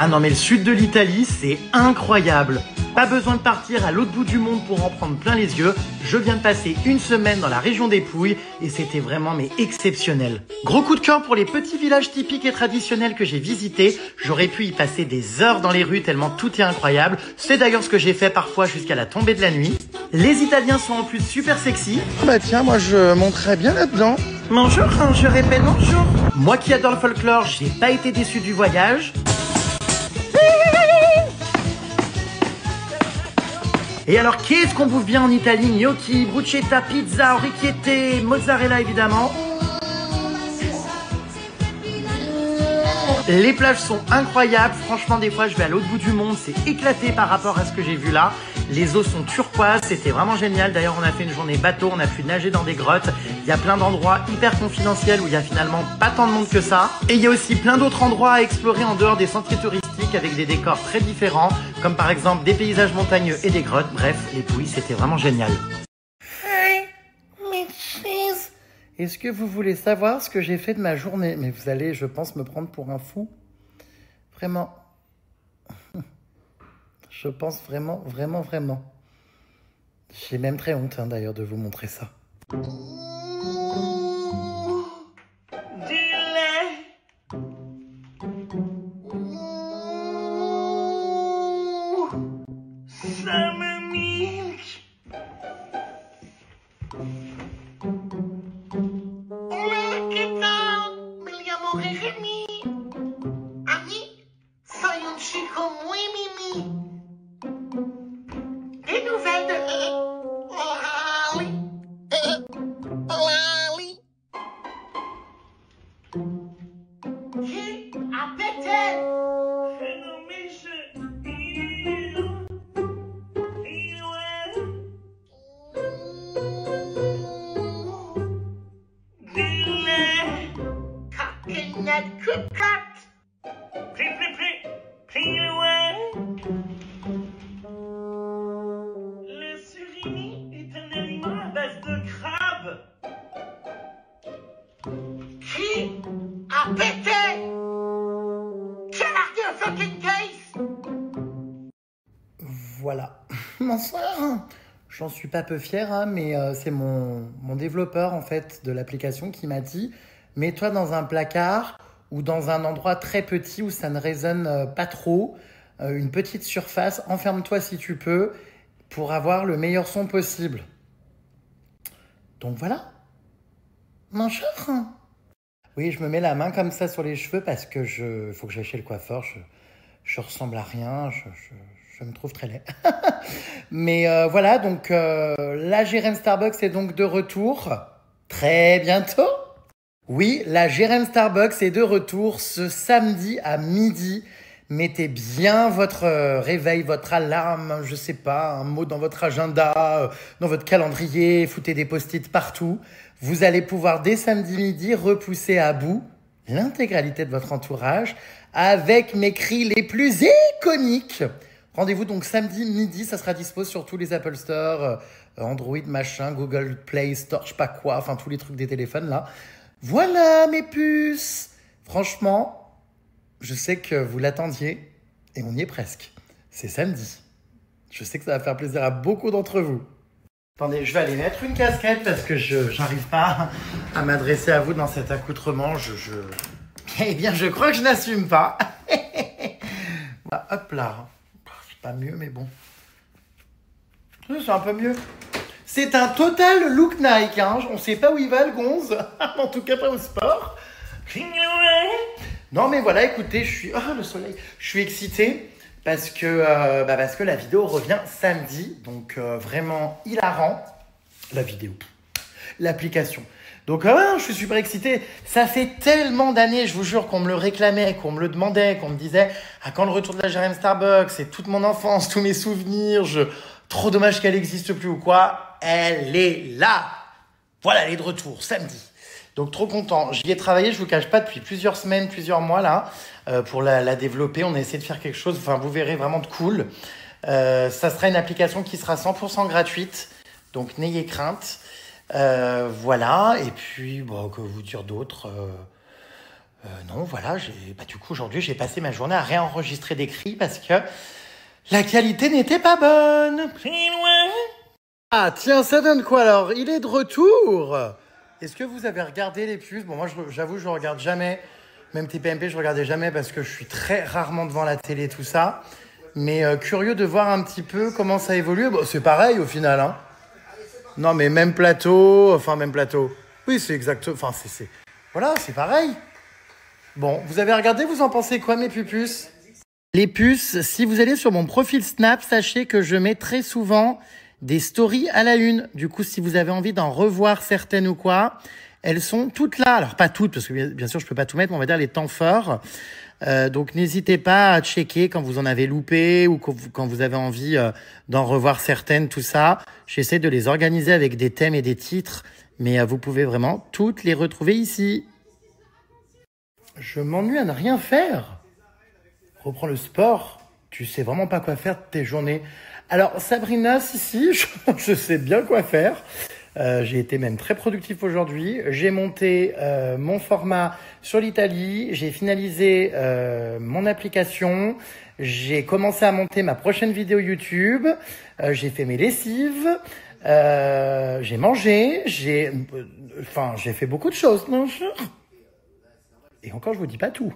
Ah non mais le sud de l'Italie, c'est incroyable. Pas besoin de partir à l'autre bout du monde pour en prendre plein les yeux. Je viens de passer une semaine dans la région des Pouilles et c'était vraiment exceptionnel. Gros coup de cœur pour les petits villages typiques et traditionnels que j'ai visités. J'aurais pu y passer des heures dans les rues tellement tout est incroyable. C'est d'ailleurs ce que j'ai fait parfois jusqu'à la tombée de la nuit. Les Italiens sont en plus super sexy. Bah tiens, moi je monterais bien là-dedans. Bonjour, je répète bonjour. Moi qui adore le folklore, j'ai pas été déçu du voyage. Et alors, qu'est-ce qu'on bouffe bien en Italie? Gnocchi, bruschetta, pizza, orecchiette, mozzarella évidemment. Les plages sont incroyables. Franchement, des fois, je vais à l'autre bout du monde. C'est éclaté par rapport à ce que j'ai vu là. Les eaux sont turquoises. C'était vraiment génial. D'ailleurs, on a fait une journée bateau. On a pu nager dans des grottes. Il y a plein d'endroits hyper confidentiels où il y a finalement pas tant de monde que ça. Et il y a aussi plein d'autres endroits à explorer en dehors des sentiers touristiques avec des décors très différents, comme par exemple des paysages montagneux et des grottes. Bref, les Pouilles, c'était vraiment génial. Hi, Mitchies. Est-ce que vous voulez savoir ce que j'ai fait de ma journée? Mais vous allez, je pense, me prendre pour un fou. Vraiment. Je pense vraiment. J'ai même très honte d'ailleurs de vous montrer ça. Summer milk. Hola, ¿qué tal? Me llamo Jeremy. A mí soy un chico muy mimi. Des nouvelles de Lali. Lali. Qui a pété? Plus loin. Le surimi est un aliment à base de crabe. Qui a pété? Quel argue fucking case? Voilà. Bonsoir. J'en suis pas peu fier, mais c'est mon développeur en fait de l'application qui m'a dit mets-toi dans un placard ou dans un endroit très petit où ça ne résonne pas trop, une petite surface, enferme-toi si tu peux pour avoir le meilleur son possible. Donc voilà. Bonjour. Oui, je me mets la main comme ça sur les cheveux parce que faut que j'aille chez le coiffeur. Je ressemble à rien. Je me trouve très laid. Mais voilà, donc la Jérém Starbucks est donc de retour très bientôt. Oui, la Jérém Starbucks est de retour ce samedi à midi. Mettez bien votre réveil, votre alarme, je sais pas, un mot dans votre agenda, dans votre calendrier, foutez des post-it partout. Vous allez pouvoir dès samedi midi repousser à bout l'intégralité de votre entourage avec mes cris les plus iconiques. Rendez-vous donc samedi midi, ça sera dispo sur tous les Apple Store, Android, machin, Google Play Store, je sais pas quoi, enfin tous les trucs des téléphones là. Voilà mes puces. Franchement, je sais que vous l'attendiez et on y est presque. C'est samedi. Je sais que ça va faire plaisir à beaucoup d'entre vous. Attendez, je vais aller mettre une casquette parce que j'arrive pas à m'adresser à vous dans cet accoutrement. Eh bien, je crois que je n'assume pas. Voilà, hop là. C'est pas mieux, mais bon. C'est un peu mieux. C'est un total look Nike, hein. On sait pas où il va le gonze, en tout cas pas au sport. Non mais voilà, écoutez, le soleil. Je suis excité parce que la vidéo revient samedi, donc vraiment hilarant. La vidéo, l'application. Donc je suis super excité. Ça fait tellement d'années, je vous jure, qu'on me le réclamait, qu'on me le demandait, qu'on me disait quand le retour de la Jérém Starbucks, c'est toute mon enfance, tous mes souvenirs. Trop dommage qu'elle n'existe plus ou quoi. Elle est là. Voilà, elle est de retour samedi. Donc trop content. J'y ai travaillé, je vous cache pas, depuis plusieurs semaines, plusieurs mois là, pour la développer. On a essayé de faire quelque chose, enfin vous verrez, vraiment de cool. Ça sera une application qui sera 100% gratuite. Donc n'ayez crainte. Voilà. Et puis, que vous dire d'autre Non, voilà, du coup, aujourd'hui, j'ai passé ma journée à réenregistrer des cris parce que la qualité n'était pas bonne. Ah, tiens, ça donne quoi alors? Il est de retour. Est-ce que vous avez regardé les puces? Bon, moi, j'avoue, je regarde jamais. Même TPMP, je regardais jamais parce que je suis très rarement devant la télé, tout ça. Mais curieux de voir un petit peu comment ça évolue. Bon, c'est pareil au final, hein. Non, mais même plateau. Oui, c'est exact. Enfin, voilà, c'est pareil. Bon, vous avez regardé, vous en pensez quoi, mes pupus? Les puces, si vous allez sur mon profil Snap, sachez que je mets très souvent des stories à la une. Du coup, si vous avez envie d'en revoir certaines ou quoi, elles sont toutes là. Alors, pas toutes, parce que bien sûr, je peux pas tout mettre, mais on va dire les temps forts. Donc, n'hésitez pas à checker quand vous en avez loupé ou quand vous avez envie d'en revoir certaines, tout ça. J'essaie de les organiser avec des thèmes et des titres, mais vous pouvez vraiment toutes les retrouver ici. Je m'ennuie à ne rien faire. Reprends le sport. Tu sais vraiment pas quoi faire de tes journées. Alors, Sabrina, si, je sais bien quoi faire. J'ai été même très productif aujourd'hui. J'ai monté mon format sur l'Italie. J'ai finalisé mon application. J'ai commencé à monter ma prochaine vidéo YouTube. J'ai fait mes lessives. J'ai mangé. J'ai fait beaucoup de choses. Non, Et encore, je vous dis pas tout.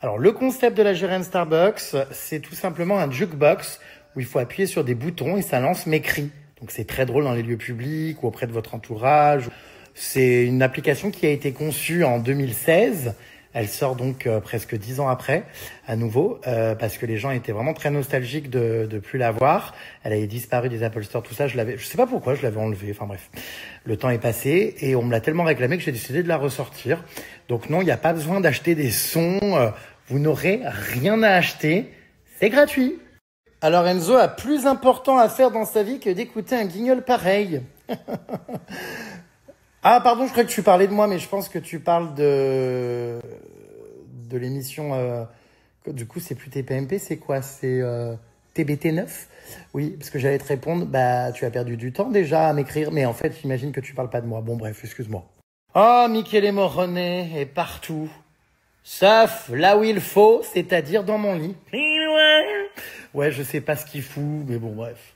Alors, le concept de la Jérém Starbucks, c'est tout simplement un jukebox où il faut appuyer sur des boutons et ça lance mes cris. Donc, c'est très drôle dans les lieux publics ou auprès de votre entourage. C'est une application qui a été conçue en 2016. Elle sort donc presque 10 ans après, à nouveau, parce que les gens étaient vraiment très nostalgiques de plus la voir. Elle avait disparu des Apple Store, tout ça. Je sais pas pourquoi, je l'avais enlevée. Enfin bref, le temps est passé et on me l'a tellement réclamé que j'ai décidé de la ressortir. Donc non, il n'y a pas besoin d'acheter des sons. Vous n'aurez rien à acheter. C'est gratuit. Alors Enzo a plus important à faire dans sa vie que d'écouter un guignol pareil. Ah, pardon, je crois que tu parlais de moi, mais je pense que tu parles de l'émission. Du coup, c'est plus TPMP, c'est quoi? C'est TBT9? Oui, parce que j'allais te répondre, tu as perdu du temps déjà à m'écrire, mais en fait, j'imagine que tu parles pas de moi. Bon, bref, excuse-moi. Oh, Michele Morrone est partout. Sauf là où il faut, c'est-à-dire dans mon lit. Ouais, je sais pas ce qu'il fout, mais bon, bref.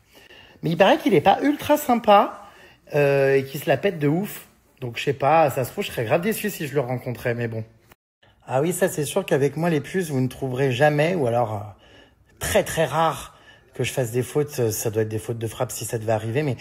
Mais il paraît qu'il est pas ultra sympa et qu'il se la pète de ouf. Donc, je sais pas, ça se trouve, je serais grave déçu si je le rencontrais, mais bon. Ah oui, ça, c'est sûr qu'avec moi, les puces, vous ne trouverez jamais, ou alors très, très rare que je fasse des fautes. Ça doit être des fautes de frappe si ça devait arriver, mais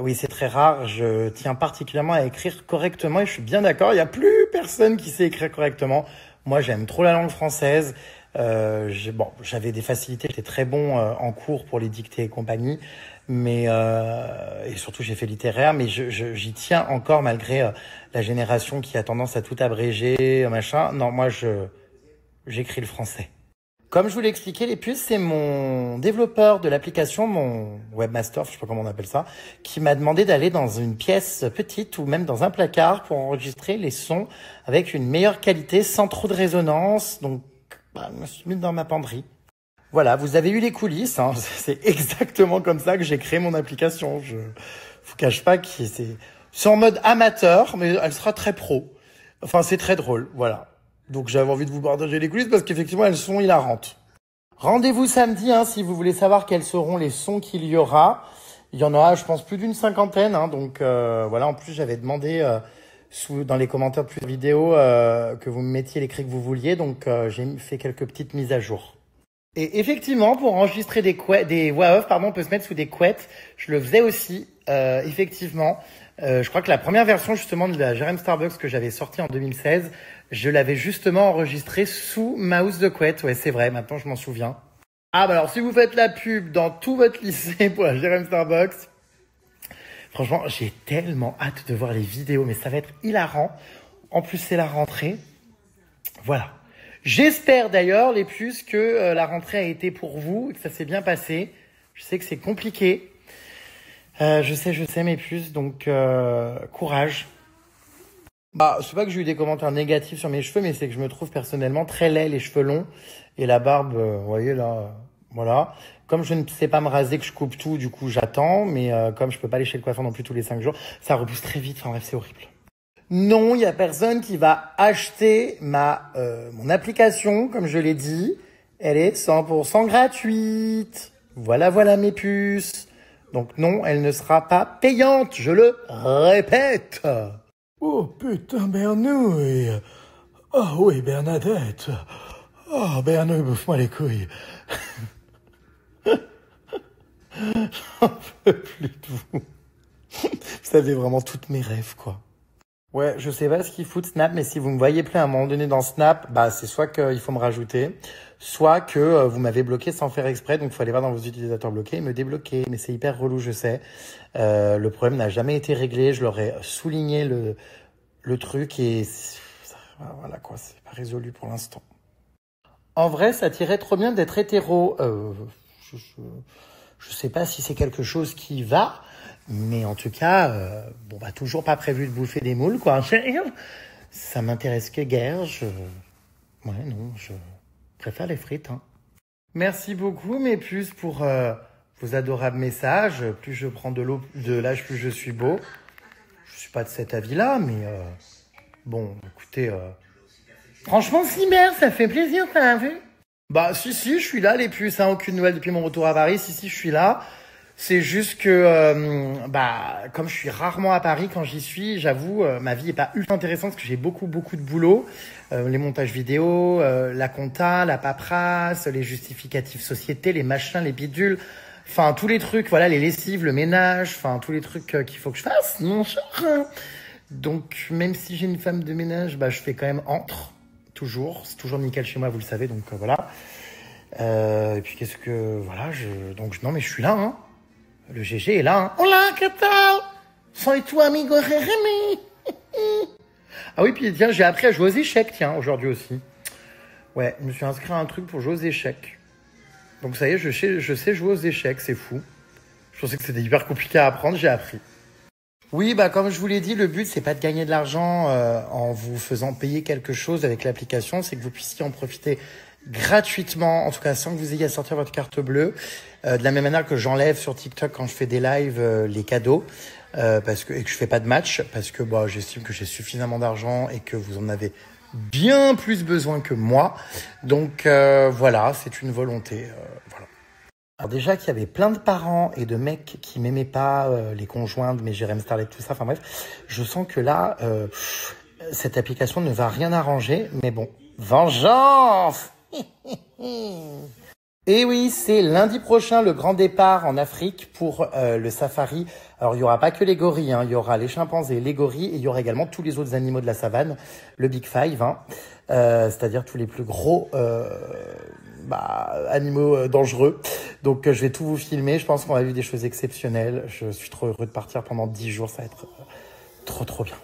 oui, c'est très rare. Je tiens particulièrement à écrire correctement et je suis bien d'accord. Il y a plus personne qui sait écrire correctement. Moi, j'aime trop la langue française. J'avais des facilités, j'étais très bon en cours pour les dictées et compagnie, mais et surtout j'ai fait littéraire, mais j'y tiens encore malgré la génération qui a tendance à tout abréger, machin. Non, moi j'écris le français. Comme je vous l'ai expliqué, les puces, c'est mon développeur de l'application, mon webmaster, je sais pas comment on appelle ça, qui m'a demandé d'aller dans une pièce petite ou même dans un placard pour enregistrer les sons avec une meilleure qualité, sans trop de résonance. Donc je me suis mis dans ma penderie. Voilà, vous avez eu les coulisses. Hein. C'est exactement comme ça que j'ai créé mon application. Je vous cache pas que c'est en mode amateur, mais elle sera très pro. Enfin, c'est très drôle, voilà. Donc j'avais envie de vous partager les coulisses parce qu'effectivement, elles sont hilarantes. Rendez-vous samedi si vous voulez savoir quels seront les sons qu'il y aura. Il y en aura, je pense, plus d'une cinquantaine. Donc voilà, en plus, j'avais demandé... dans les commentaires de plus vidéos que vous me mettiez les cris que vous vouliez, donc j'ai fait quelques petites mises à jour. Et effectivement, pour enregistrer des voix off, on peut se mettre sous des couettes. Je le faisais aussi, effectivement. Je crois que la première version justement de la Jérém Starbucks que j'avais sortie en 2016, je l'avais justement enregistrée sous ma housse de couette. Ouais, c'est vrai, maintenant je m'en souviens. Ah alors si vous faites la pub dans tout votre lycée pour la Jérém Starbucks, franchement, j'ai tellement hâte de voir les vidéos, mais ça va être hilarant. En plus, c'est la rentrée. Voilà. J'espère d'ailleurs, les puces, que la rentrée a été pour vous et que ça s'est bien passé. Je sais que c'est compliqué. Je sais, mes puces, donc courage. C'est pas que j'ai eu des commentaires négatifs sur mes cheveux, mais c'est que je me trouve personnellement très laid, les cheveux longs. Et la barbe, vous voyez là, voilà. Comme je ne sais pas me raser, que je coupe tout, du coup j'attends. Mais comme je peux pas aller chez le coiffeur non plus tous les 5 jours, ça repousse très vite. Enfin bref, c'est horrible. Non, il n'y a personne qui va acheter mon application, comme je l'ai dit. Elle est 100% gratuite. Voilà, voilà mes puces. Donc non, elle ne sera pas payante, je le répète. Oh putain, Bernouille. Oh oui, Bernadette. Oh, Bernouille, bouffe-moi les couilles. J'en peux plus de vous. Vous avez vraiment toutes mes rêves, quoi. Ouais, je sais pas ce qu'il fout de Snap, mais si vous me voyez plus à un moment donné dans Snap, bah c'est soit qu'il faut me rajouter, soit que vous m'avez bloqué sans faire exprès, donc il faut aller voir dans vos utilisateurs bloqués et me débloquer. Mais c'est hyper relou, je sais. Le problème n'a jamais été réglé, je leur ai souligné le truc et voilà quoi, c'est pas résolu pour l'instant. En vrai, ça t'irait trop bien d'être hétéro. Je sais pas si c'est quelque chose qui va, mais en tout cas, bon bah toujours pas prévu de bouffer des moules quoi. Ça m'intéresse que guère. Ouais non, je préfère les frites. Hein. Merci beaucoup mes puces pour vos adorables messages. Plus je prends de l'âge, plus je suis beau. Je suis pas de cet avis-là, mais bon, écoutez, franchement Cyber, ça fait plaisir, t'as vu? Bah si, je suis là les puces, hein, aucune nouvelle depuis mon retour à Paris, si, je suis là. C'est juste que, comme je suis rarement à Paris, quand j'y suis, j'avoue, ma vie est pas ultra intéressante parce que j'ai beaucoup de boulot. Les montages vidéo, la compta, la paperasse, les justificatifs société, les machins, les bidules, enfin tous les trucs, voilà, les lessives, le ménage, enfin tous les trucs qu'il faut que je fasse, mon cher. Donc même si j'ai une femme de ménage, bah je fais quand même toujours, c'est toujours nickel chez moi, vous le savez, donc voilà. Et puis qu'est-ce que, voilà, non mais je suis là, hein. Le GG est là, hein. Hola, ¿qué tal? Soy tu amigo Jérémy. Ah oui, puis tiens, j'ai appris à jouer aux échecs, tiens, aujourd'hui aussi. Ouais, je me suis inscrit à un truc pour jouer aux échecs. Donc ça y est, je sais jouer aux échecs, c'est fou. Je pensais que c'était hyper compliqué à apprendre, j'ai appris. Oui, bah comme je vous l'ai dit, le but c'est pas de gagner de l'argent en vous faisant payer quelque chose avec l'application, c'est que vous puissiez en profiter gratuitement, en tout cas sans que vous ayez à sortir votre carte bleue. De la même manière que j'enlève sur TikTok quand je fais des lives les cadeaux et que je fais pas de match parce que j'estime que j'ai suffisamment d'argent et que vous en avez bien plus besoin que moi. Donc voilà, c'est une volonté. Voilà. Alors déjà qu'il y avait plein de parents et de mecs qui m'aimaient pas, les conjoints de mes Jérém Starlet, tout ça, enfin bref, je sens que là, cette application ne va rien arranger, mais bon, vengeance. Et oui, c'est lundi prochain le grand départ en Afrique pour le safari. Alors il y aura pas que les gorilles, hein, il y aura les chimpanzés, les gorilles et il y aura également tous les autres animaux de la savane, le Big Five, hein, c'est-à-dire tous les plus gros animaux dangereux. Donc je vais tout vous filmer, je pense qu'on va vivre des choses exceptionnelles. Je suis trop heureux de partir pendant 10 jours, ça va être trop bien.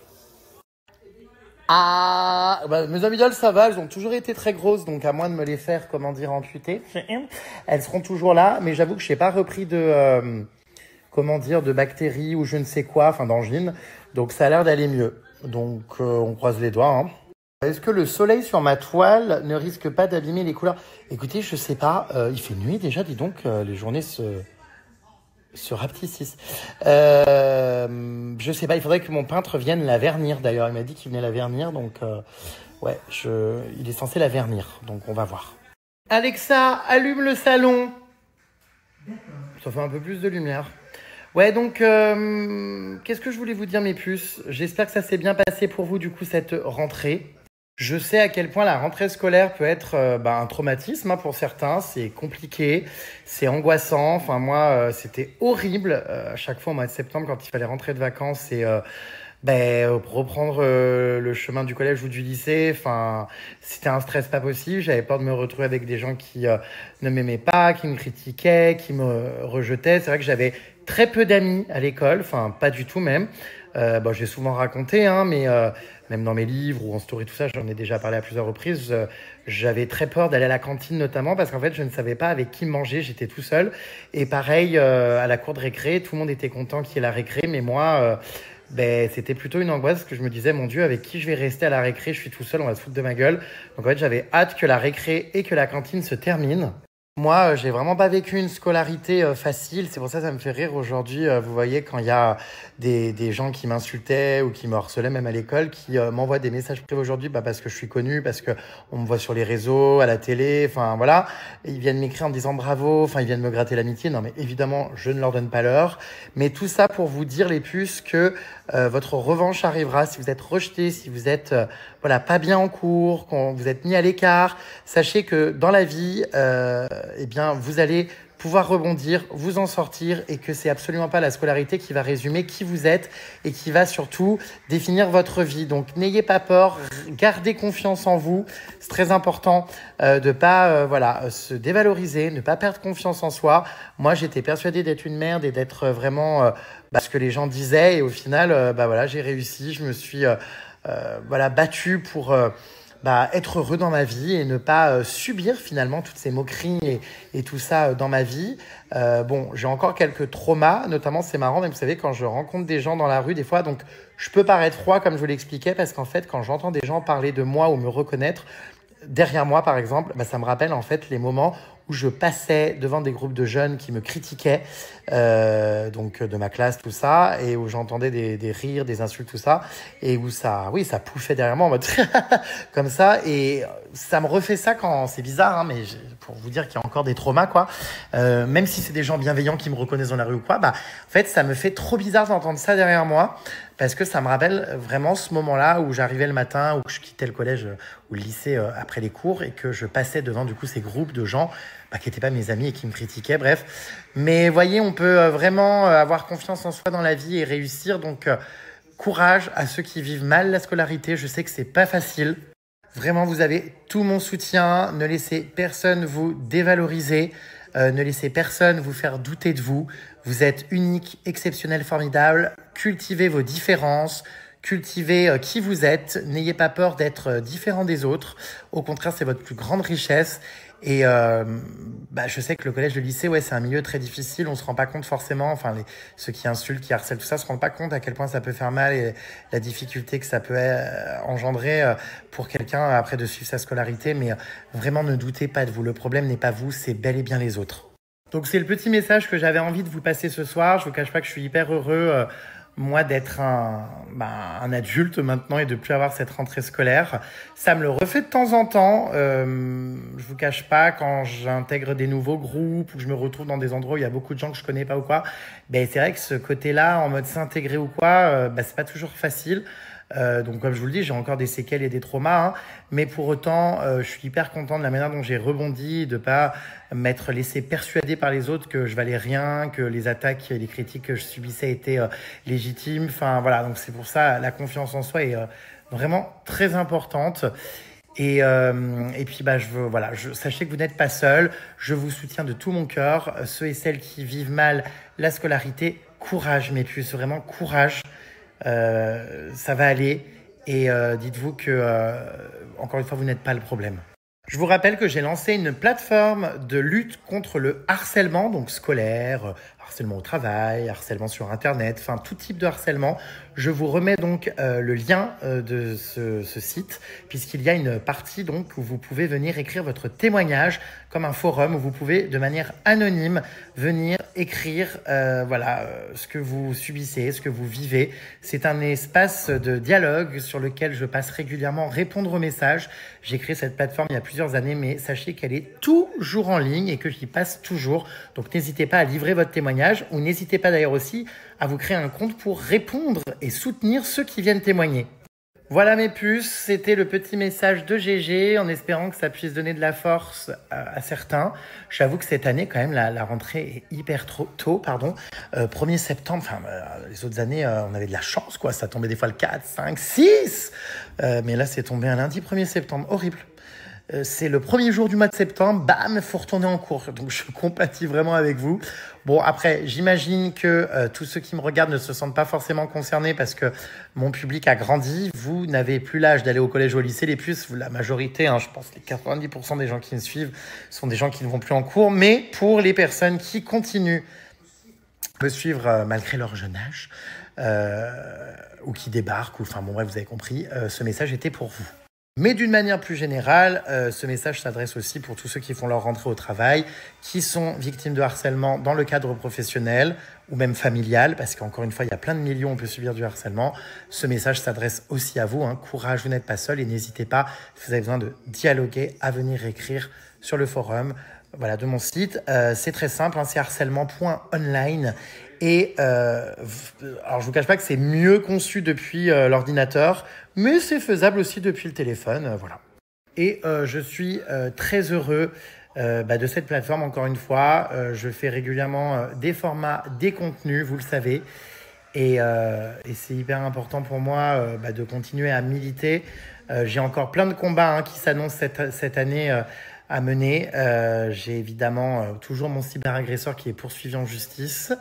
Ah, mes amidoles, ça va, elles ont toujours été très grosses, donc à moins de me les faire, amputer, elles seront toujours là, mais j'avoue que je n'ai pas repris de bactéries ou je ne sais quoi, enfin d'angines, donc ça a l'air d'aller mieux. Donc on croise les doigts, hein. Est-ce que le soleil sur ma toile ne risque pas d'abîmer les couleurs? Écoutez, je sais pas, il fait nuit déjà, dis donc, les journées se rapetissent. Je sais pas, il faudrait que mon peintre vienne la vernir d'ailleurs. Il m'a dit qu'il venait la vernir, donc ouais, il est censé la vernir, donc on va voir. Alexa, allume le salon. Ça fait un peu plus de lumière. Ouais, donc qu'est-ce que je voulais vous dire mes puces? J'espère que ça s'est bien passé pour vous du coup cette rentrée. Je sais à quel point la rentrée scolaire peut être un traumatisme hein, pour certains. C'est compliqué, c'est angoissant. Enfin moi, c'était horrible à chaque fois au mois de septembre quand il fallait rentrer de vacances et reprendre le chemin du collège ou du lycée. Enfin, c'était un stress pas possible. J'avais peur de me retrouver avec des gens qui ne m'aimaient pas, qui me critiquaient, qui me rejetaient. C'est vrai que j'avais très peu d'amis à l'école, enfin pas du tout même. J'ai souvent raconté, hein, mais même dans mes livres ou en story, tout ça, j'en ai déjà parlé à plusieurs reprises. J'avais très peur d'aller à la cantine notamment parce qu'en fait, je ne savais pas avec qui manger. J'étais tout seul. Et pareil, à la cour de récré, tout le monde était content qu'il y ait la récré, mais moi, c'était plutôt une angoisse parce que je me disais, mon Dieu, avec qui je vais rester à la récré? Je suis tout seul, on va se foutre de ma gueule. Donc en fait, j'avais hâte que la récré et que la cantine se terminent. Moi, j'ai vraiment pas vécu une scolarité facile. C'est pour ça que ça me fait rire aujourd'hui. Vous voyez, quand il y a des gens qui m'insultaient ou qui me harcelaient, même à l'école, qui m'envoient des messages privés aujourd'hui, bah, parce que je suis connu, parce que on me voit sur les réseaux, à la télé, enfin voilà. Et ils viennent m'écrire en me disant bravo, enfin ils viennent me gratter l'amitié. Non, mais évidemment, je ne leur donne pas l'heure. Mais tout ça pour vous dire, les puces, que votre revanche arrivera si vous êtes rejeté, si vous êtes voilà, pas bien en cours, quand vous êtes mis à l'écart. Sachez que dans la vie, eh bien, vous allez pouvoir rebondir, vous en sortir et que c'est absolument pas la scolarité qui va résumer qui vous êtes et qui va surtout définir votre vie. Donc, n'ayez pas peur, gardez confiance en vous. C'est très important de pas voilà, se dévaloriser, ne pas perdre confiance en soi. Moi, j'étais persuadée d'être une merde et d'être vraiment ce que les gens disaient et au final, voilà, j'ai réussi. Je me suis voilà, battu pour être heureux dans ma vie et ne pas subir finalement toutes ces moqueries et tout ça dans ma vie. Bon, j'ai encore quelques traumas, notamment c'est marrant, mais vous savez, quand je rencontre des gens dans la rue, des fois, donc je peux paraître froid comme je vous l'expliquais, parce qu'en fait, quand j'entends des gens parler de moi ou me reconnaître, derrière moi, par exemple, ça me rappelle en fait les moments où je passais devant des groupes de jeunes qui me critiquaient, donc de ma classe, tout ça, et où j'entendais des rires, des insultes, tout ça, et où ça, oui, ça pouffait derrière moi en mode comme ça, et ça me refait ça quand c'est bizarre, hein, mais pour vous dire qu'il y a encore des traumas, quoi. Même si c'est des gens bienveillants qui me reconnaissent dans la rue ou quoi, en fait, ça me fait trop bizarre d'entendre ça derrière moi, parce que ça me rappelle vraiment ce moment-là où j'arrivais le matin, où je quittais le collège ou le lycée après les cours et que je passais devant du coup ces groupes de gens qui n'étaient pas mes amis et qui me critiquaient, bref. Mais voyez, on peut vraiment avoir confiance en soi dans la vie et réussir. Donc, courage à ceux qui vivent mal la scolarité. Je sais que c'est pas facile. Vraiment, vous avez tout mon soutien. Ne laissez personne vous dévaloriser. Ne laissez personne vous faire douter de vous. Vous êtes unique, exceptionnel, formidable. Cultivez vos différences. Cultivez qui vous êtes. N'ayez pas peur d'être différent des autres. Au contraire, c'est votre plus grande richesse. Et je sais que le collège, le lycée, ouais, c'est un milieu très difficile. On se rend pas compte forcément, enfin, ceux qui insultent, qui harcèlent, tout ça, se rendent pas compte à quel point ça peut faire mal et la difficulté que ça peut engendrer pour quelqu'un après de suivre sa scolarité. Mais vraiment, ne doutez pas de vous. Le problème n'est pas vous, c'est bel et bien les autres. Donc, c'est le petit message que j'avais envie de vous passer ce soir. Je vous cache pas que je suis hyper heureux. Moi, d'être un adulte maintenant et de plus avoir cette rentrée scolaire. Ça me le refait de temps en temps. Je vous cache pas, quand j'intègre des nouveaux groupes ou que je me retrouve dans des endroits où il y a beaucoup de gens que je connais pas ou quoi, c'est vrai que ce côté-là, en mode s'intégrer ou quoi, c'est pas toujours facile. Donc comme je vous le dis, j'ai encore des séquelles et des traumas, hein, mais pour autant, je suis hyper content de la manière dont j'ai rebondi, de pas m'être laissé persuader par les autres que je valais rien, que les attaques et les critiques que je subissais étaient légitimes. Enfin voilà, donc c'est pour ça la confiance en soi est vraiment très importante. Et puis sachez que vous n'êtes pas seul. Je vous soutiens de tout mon cœur. Ceux et celles qui vivent mal la scolarité, courage mes puces, vraiment courage. Ça va aller et dites-vous que, encore une fois, vous n'êtes pas le problème. Je vous rappelle que j'ai lancé une plateforme de lutte contre le harcèlement, donc scolaire, harcèlement au travail, harcèlement sur Internet, enfin tout type de harcèlement. Je vous remets donc le lien de ce site, puisqu'il y a une partie donc où vous pouvez venir écrire votre témoignage comme un forum où vous pouvez de manière anonyme venir écrire ce que vous subissez, ce que vous vivez. C'est un espace de dialogue sur lequel je passe régulièrement répondre aux messages. J'ai créé cette plateforme il y a plusieurs années, mais sachez qu'elle est toujours en ligne et que j'y passe toujours. Donc n'hésitez pas à livrer votre témoignage ou n'hésitez pas d'ailleurs aussi à vous créer un compte pour répondre et soutenir ceux qui viennent témoigner. Voilà mes puces, c'était le petit message de GG en espérant que ça puisse donner de la force à certains. J'avoue que cette année, quand même, la rentrée est hyper tôt. 1er septembre, les autres années, on avait de la chance, quoi. Ça tombait des fois le 4, 5, 6. Mais là, c'est tombé un lundi 1er septembre. Horrible. C'est le premier jour du mois de septembre, bam, il faut retourner en cours. Donc, je compatis vraiment avec vous. Bon, après, j'imagine que tous ceux qui me regardent ne se sentent pas forcément concernés parce que mon public a grandi. Vous n'avez plus l'âge d'aller au collège ou au lycée. Les puces, la majorité, je pense les 90% des gens qui me suivent sont des gens qui ne vont plus en cours. Mais pour les personnes qui continuent de me suivre malgré leur jeune âge ou qui débarquent, vous avez compris, ce message était pour vous. Mais d'une manière plus générale, ce message s'adresse aussi pour tous ceux qui font leur rentrée au travail, qui sont victimes de harcèlement dans le cadre professionnel ou même familial, parce qu'encore une fois, il y a plein de millions, on peut subir du harcèlement. Ce message s'adresse aussi à vous. Courage, vous n'êtes pas seul et n'hésitez pas, si vous avez besoin de dialoguer, à venir écrire sur le forum de mon site. C'est très simple, c'est harcèlement.online. Et alors, je vous cache pas que c'est mieux conçu depuis l'ordinateur, mais c'est faisable aussi depuis le téléphone, voilà. Et je suis très heureux de cette plateforme, encore une fois. Je fais régulièrement des formats, des contenus, vous le savez. Et c'est hyper important pour moi de continuer à militer. J'ai encore plein de combats qui s'annoncent cette année à mener. J'ai évidemment toujours mon cyberagresseur qui est poursuivi en justice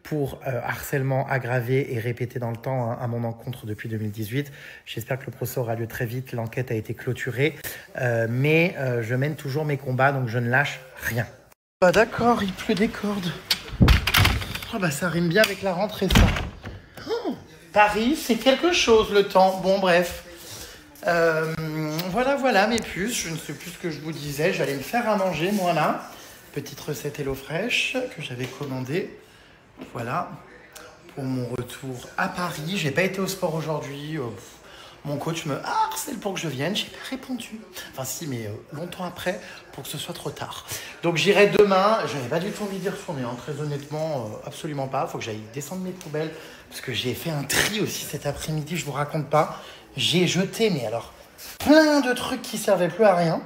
pour harcèlement aggravé et répété dans le temps à mon encontre depuis 2018. J'espère que le procès aura lieu très vite. L'enquête a été clôturée. Mais je mène toujours mes combats, donc je ne lâche rien. D'accord, il pleut des cordes. Ça rime bien avec la rentrée, ça. Paris, c'est quelque chose, le temps. Bon, bref. Voilà mes puces. Je ne sais plus ce que je vous disais. J'allais me faire à manger, moi, là. Petite recette HelloFresh que j'avais commandée. Voilà, pour mon retour à Paris. J'ai pas été au sport aujourd'hui. Mon coach me harcèle pour que je vienne. J'ai pas répondu. Enfin si, mais longtemps après, pour que ce soit trop tard. Donc j'irai demain. Je n'avais pas du tout envie d'y retourner. Très honnêtement, absolument pas. Il faut que j'aille descendre mes poubelles. Parce que j'ai fait un tri aussi cet après-midi. Je vous raconte pas. J'ai jeté, mais alors, plein de trucs qui servaient plus à rien.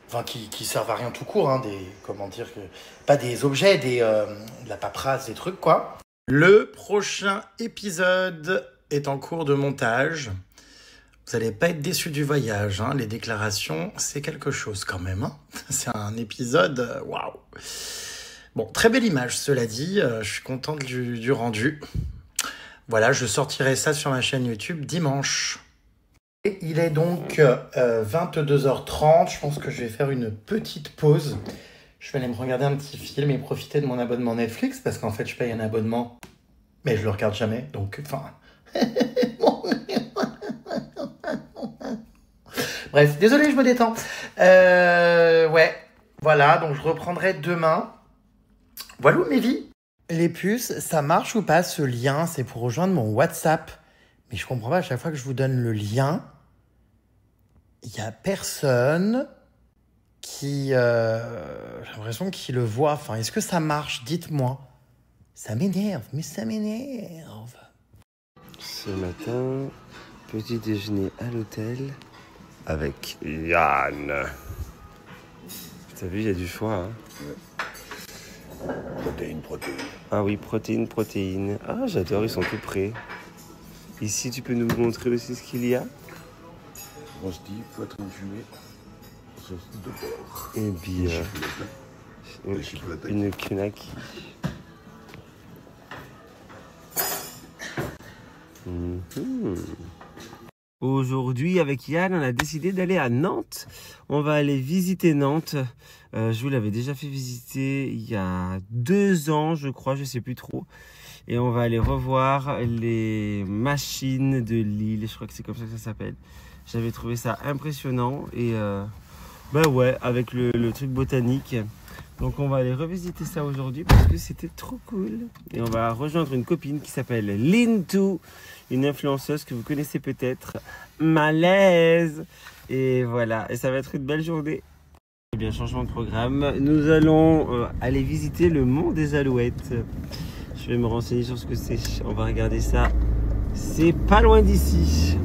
Enfin, qui servent à rien tout court, pas des objets, de la paperasse, des trucs, quoi. Le prochain épisode est en cours de montage. Vous n'allez pas être déçus du voyage, Les déclarations, c'est quelque chose quand même, C'est un épisode, waouh. Bon, très belle image, cela dit. Je suis content du rendu. Voilà, je sortirai ça sur ma chaîne YouTube dimanche. Il est donc 22h30, je pense que je vais faire une petite pause. Je vais aller me regarder un petit film et profiter de mon abonnement Netflix, parce qu'en fait je paye un abonnement, mais je le regarde jamais, donc Bref, désolé, je me détends. Voilà, donc je reprendrai demain. Voilà mes vies. Les puces, ça marche ou pas ce lien? C'est pour rejoindre mon WhatsApp. Mais je comprends pas, à chaque fois que je vous donne le lien, il n'y a personne qui... j'ai l'impression qu'il le voit. Enfin, est-ce que ça marche? Dites-moi. Ça m'énerve, mais ça m'énerve. Ce matin, petit déjeuner à l'hôtel avec Yann. T'as vu, il y a du choix. Ouais. Protéine. Ah oui, protéine. Ah, j'adore, ils sont tout prêts. Ici, tu peux nous montrer aussi ce qu'il y a? Rosti, poitrine fumée, sauce de porc. Et bien, une kunaki. Aujourd'hui, avec Yann, on a décidé d'aller à Nantes. On va aller visiter Nantes. Je vous l'avais déjà fait visiter il y a 2 ans, je crois, je ne sais plus trop. Et on va aller revoir les machines de Lille. Je crois que c'est comme ça que ça s'appelle. J'avais trouvé ça impressionnant. Et avec le truc botanique. Donc on va aller revisiter ça aujourd'hui parce que c'était trop cool. Et on va rejoindre une copine qui s'appelle Lintou, une influenceuse que vous connaissez peut-être, Malaise. Et voilà, et ça va être une belle journée. Eh bien, changement de programme. Nous allons aller visiter le Mont des Alouettes. Je vais me renseigner sur ce que c'est. On va regarder ça. C'est pas loin d'ici.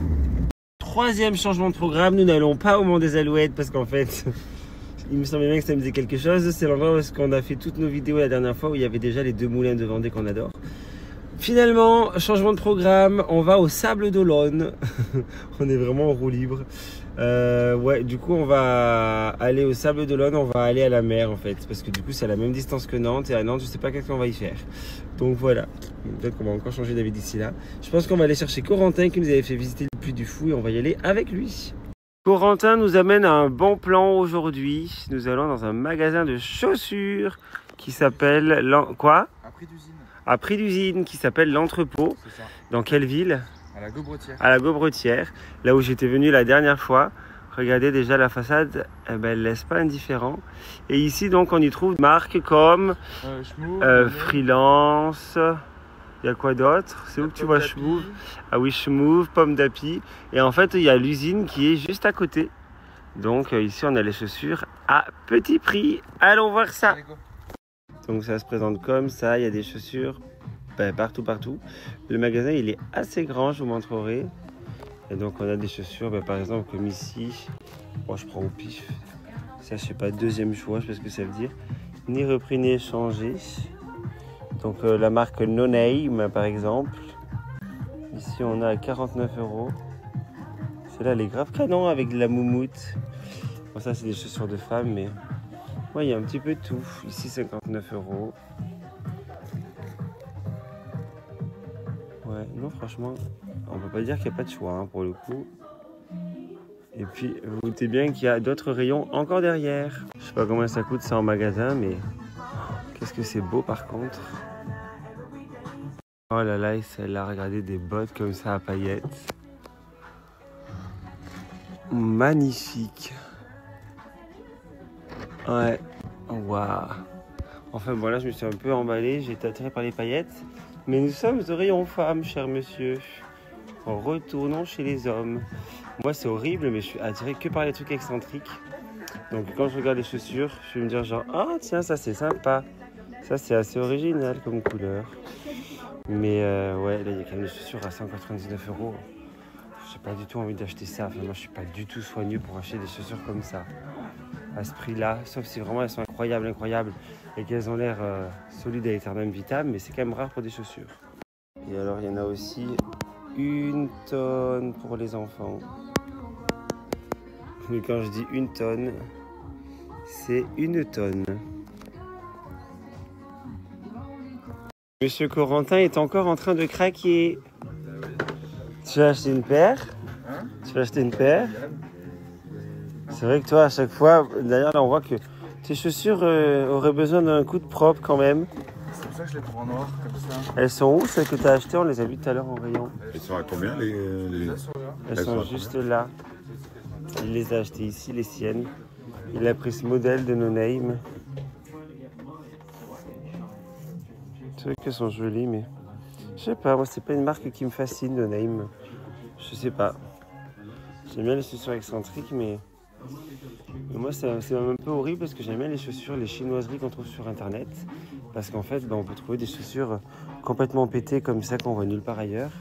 3e changement de programme. Nous n'allons pas au Mont des Alouettes parce qu'en fait... Il me semblait bien que ça me disait quelque chose. C'est l'endroit où on a fait toutes nos vidéos la dernière fois, où il y avait déjà les 2 moulins de Vendée qu'on adore. Finalement, changement de programme, on va au Sable d'Olonne. On est vraiment en roue libre. Du coup, on va aller au Sable d'Olonne, on va aller à la mer en fait. Parce que du coup, c'est à la même distance que Nantes. Et à Nantes, je sais pas qu'est-ce qu'on va y faire. Donc voilà. Peut-être qu'on va encore changer d'avis d'ici là. Je pense qu'on va aller chercher Corentin qui nous avait fait visiter le Puy du Fou et on va y aller avec lui. Corentin nous amène à un bon plan aujourd'hui. Nous allons dans un magasin de chaussures qui s'appelle... Quoi ? À prix d'usine. À prix d'usine, qui s'appelle l'Entrepôt. C'est ça. Dans quelle ville ? À la Gobretière. À la Gobretière, là où j'étais venu la dernière fois. Regardez déjà la façade, eh ben, elle laisse pas indifférent. Et ici donc on y trouve des marques comme Freelance. Il y a quoi d'autre? C'est où que tu vois Schmouv? Ah oui, Schmouv, Pomme d'Api. Et en fait il y a l'usine qui est juste à côté. Donc ici on a les chaussures à petit prix. Allons voir ça. Donc ça se présente comme ça, il y a des chaussures partout. Le magasin il est assez grand, je vous montrerai. Et donc on a des chaussures, par exemple comme ici. Bon, je prends au pif. Ça je sais pas, deuxième choix, je sais pas ce que ça veut dire. Ni repris ni échangé. Donc la marque No Name par exemple. Ici on a à 49 €. Celle-là elle est grave canon avec de la moumoute. Bon ça c'est des chaussures de femmes mais ouais, il y a un petit peu de tout. Ici 59 €. Ouais, non franchement, on peut pas dire qu'il n'y a pas de choix hein, pour le coup. Et puis vous doutez bien qu'il y a d'autres rayons encore derrière. Je sais pas combien ça coûte ça en magasin mais qu'est-ce que c'est beau par contre. Oh là là, et celle-là, regardez des bottes comme ça à paillettes. Magnifique. Ouais. Waouh. Enfin bon là je me suis un peu emballé, j'ai été attiré par les paillettes. Mais nous sommes au rayon femmes, cher monsieur. Retournons chez les hommes. Moi c'est horrible mais je suis attiré que par les trucs excentriques. Donc quand je regarde les chaussures, je vais me dire genre ah tiens ça c'est sympa. Ça c'est assez original comme couleur. Mais ouais là il y a quand même des chaussures à 199 €. J'ai pas du tout envie d'acheter ça. Enfin, moi je suis pas du tout soigneux pour acheter des chaussures comme ça. À ce prix-là, sauf si vraiment elles sont incroyables et qu'elles ont l'air solides à Eternam Vitam, mais c'est quand même rare pour des chaussures. Et alors il y en a aussi 1 tonne pour les enfants. Mais quand je dis 1 tonne, c'est 1 tonne. Monsieur Corentin est encore en train de craquer. Tu vas acheter une paire? Tu vas acheter une paire? C'est vrai que toi, à chaque fois, d'ailleurs, là, on voit que tes chaussures auraient besoin d'un coup de propre quand même. C'est pour ça que je les prends en noir, comme ça. Elles sont où, celles que tu as achetées? On les a vues tout à l'heure en rayon. Elles sont à combien les... Elles sont juste là. Il les a achetées ici, les siennes. Il a pris ce modèle de No Name. C'est vrai qu'elles sont jolies, mais... Je sais pas, moi, c'est pas une marque qui me fascine, No Name. Je sais pas. J'aime bien les chaussures excentriques, mais moi c'est même un peu horrible parce que j'aime bien les chaussures, les chinoiseries qu'on trouve sur internet. Parce qu'en fait, on peut trouver des chaussures complètement pétées comme ça qu'on voit nulle part ailleurs.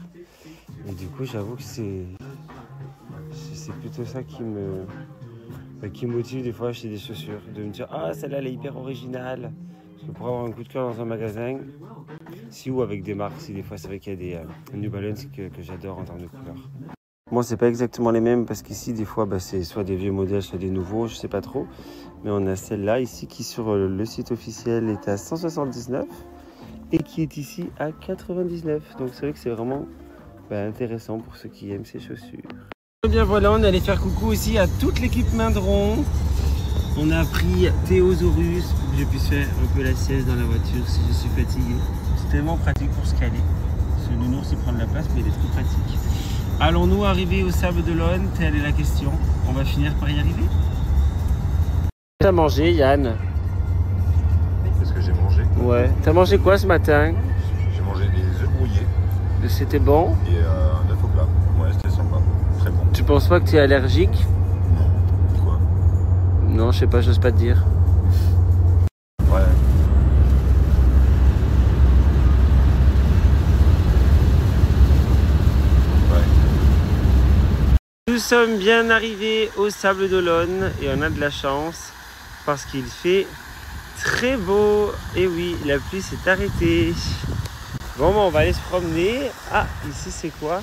Et du coup, j'avoue que c'est plutôt ça qui me motive des fois à acheter des chaussures. De me dire, ah celle-là elle est hyper originale. Parce que pour avoir un coup de cœur dans un magasin, si ou avec des marques, si des fois c'est vrai qu'il y a des New Balance que j'adore en termes de couleurs. Moi, c'est pas exactement les mêmes parce qu'ici, des fois, c'est soit des vieux modèles, soit des nouveaux, je sais pas trop. Mais on a celle-là ici qui, sur le site officiel, est à 179 et qui est ici à 99. Donc, c'est vrai que c'est vraiment intéressant pour ceux qui aiment ces chaussures. Et bien voilà, on est allé faire coucou aussi à toute l'équipe Mindron. On a pris Théosaurus pour que je puisse faire un peu la sieste dans la voiture si je suis fatigué. C'est tellement pratique pour se caler. Ce nounours, il prend de la place, mais il est trop pratique. Allons-nous arriver au Sable d'Olonne? Telle est la question. On va finir par y arriver. T'as mangé, Yann? Qu'est-ce que j'ai mangé? Ouais. T'as mangé quoi ce matin? J'ai mangé des œufs brouillés C'était bon? et un œuf au plat. Ouais, c'était sympa. Très bon. Tu penses pas que tu es allergique? Non. Pourquoi? Non, je sais pas, j'ose pas te dire. Ouais. Nous sommes bien arrivés au Sable d'Olonne et on a de la chance parce qu'il fait très beau. Et oui, la pluie s'est arrêtée. Bon, on va aller se promener. Ah, ici c'est quoi?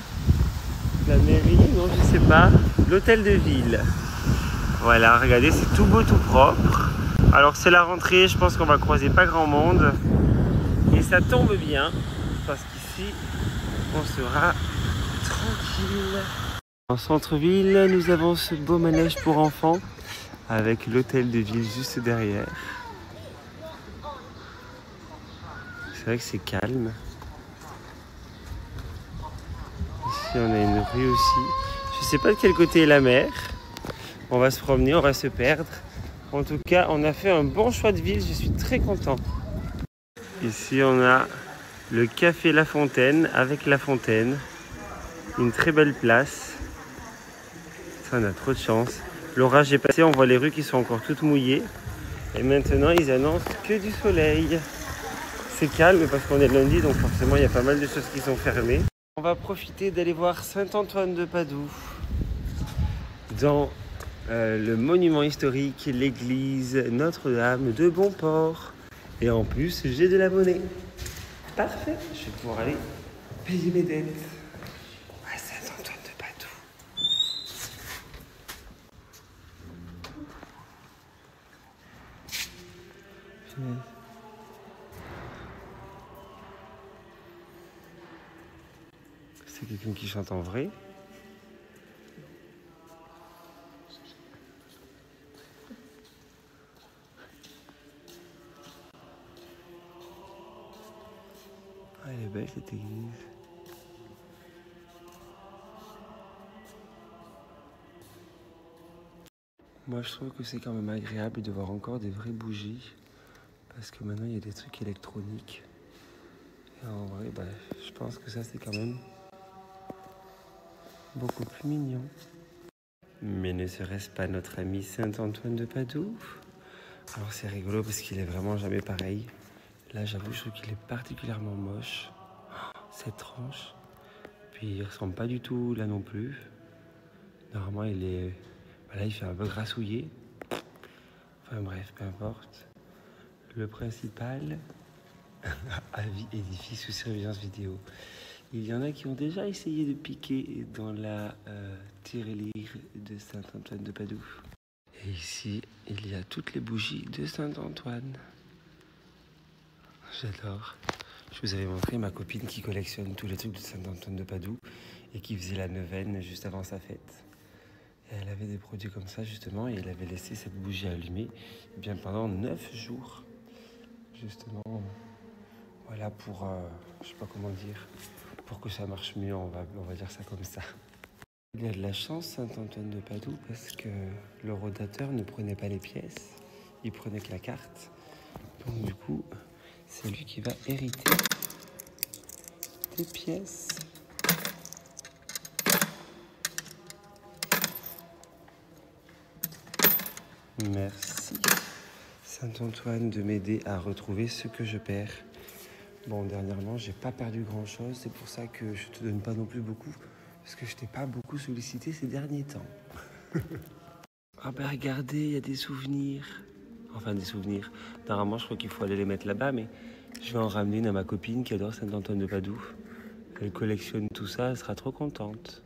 La mairie? Non, je sais pas. L'hôtel de ville. Voilà, regardez, c'est tout beau, tout propre. Alors c'est la rentrée, je pense qu'on va croiser pas grand monde. Et ça tombe bien parce qu'ici, on sera tranquille. En centre-ville, nous avons ce beau manège pour enfants avec l'hôtel de ville juste derrière. C'est vrai que c'est calme. Ici Ici on a une rue aussi. Je sais pas de quel côté est la mer. On va se promener, on va se perdre. En tout cas, on a fait un bon choix de ville, je suis très content. Ici on a le café La Fontaine avec la fontaine. Une très belle place. Ça, on a trop de chance. L'orage est passé, on voit les rues qui sont encore toutes mouillées. Et maintenant, ils annoncent que du soleil. C'est calme parce qu'on est lundi, donc forcément, il y a pas mal de choses qui sont fermées. On va profiter d'aller voir Saint-Antoine de Padoue. Dans le monument historique, l'église Notre-Dame de Bonport. Et en plus, j'ai de la monnaie. Parfait, je vais pouvoir aller payer mes dettes. À Saint-Antoine de Padoue. C'est quelqu'un qui chante en vrai. Ah, elle est belle cette église. Moi je trouve que c'est quand même agréable de voir encore des vraies bougies. Parce que maintenant il y a des trucs électroniques. Et en vrai, bah, je pense que ça c'est quand même beaucoup plus mignon. Mais ne serait-ce pas notre ami Saint-Antoine de Padoue? Alors c'est rigolo parce qu'il est vraiment jamais pareil. Là j'avoue, je trouve qu'il est particulièrement moche. Cette tranche. Puis il ressemble pas du tout là non plus. Normalement il est... Là il fait un peu grassouillé. Enfin bref, peu importe. Le principal, avis édifice sous surveillance vidéo. Il y en a qui ont déjà essayé de piquer dans la tirelire de Saint-Antoine de Padoue. Et ici, il y a toutes les bougies de Saint-Antoine. J'adore. Je vous avais montré ma copine qui collectionne tous les trucs de Saint-Antoine de Padoue et qui faisait la neuvaine juste avant sa fête. Et elle avait des produits comme ça justement et elle avait laissé cette bougie allumée bien pendant 9 jours. Justement, voilà pour, je sais pas comment dire, pour que ça marche mieux, on va dire ça comme ça. Il y a de la chance Saint-Antoine de Padoue parce que le rodateur ne prenait pas les pièces, il prenait que la carte. Donc du coup, c'est lui qui va hériter des pièces. Merci Saint-Antoine de m'aider à retrouver ce que je perds. Bon, dernièrement, j'ai pas perdu grand-chose, c'est pour ça que je te donne pas non plus beaucoup, parce que je t'ai pas beaucoup sollicité ces derniers temps. Ah bah regardez, il y a des souvenirs. Enfin des souvenirs. Normalement, je crois qu'il faut aller les mettre là-bas, mais je vais en ramener une à ma copine qui adore Saint-Antoine de Padoue. Elle collectionne tout ça, elle sera trop contente.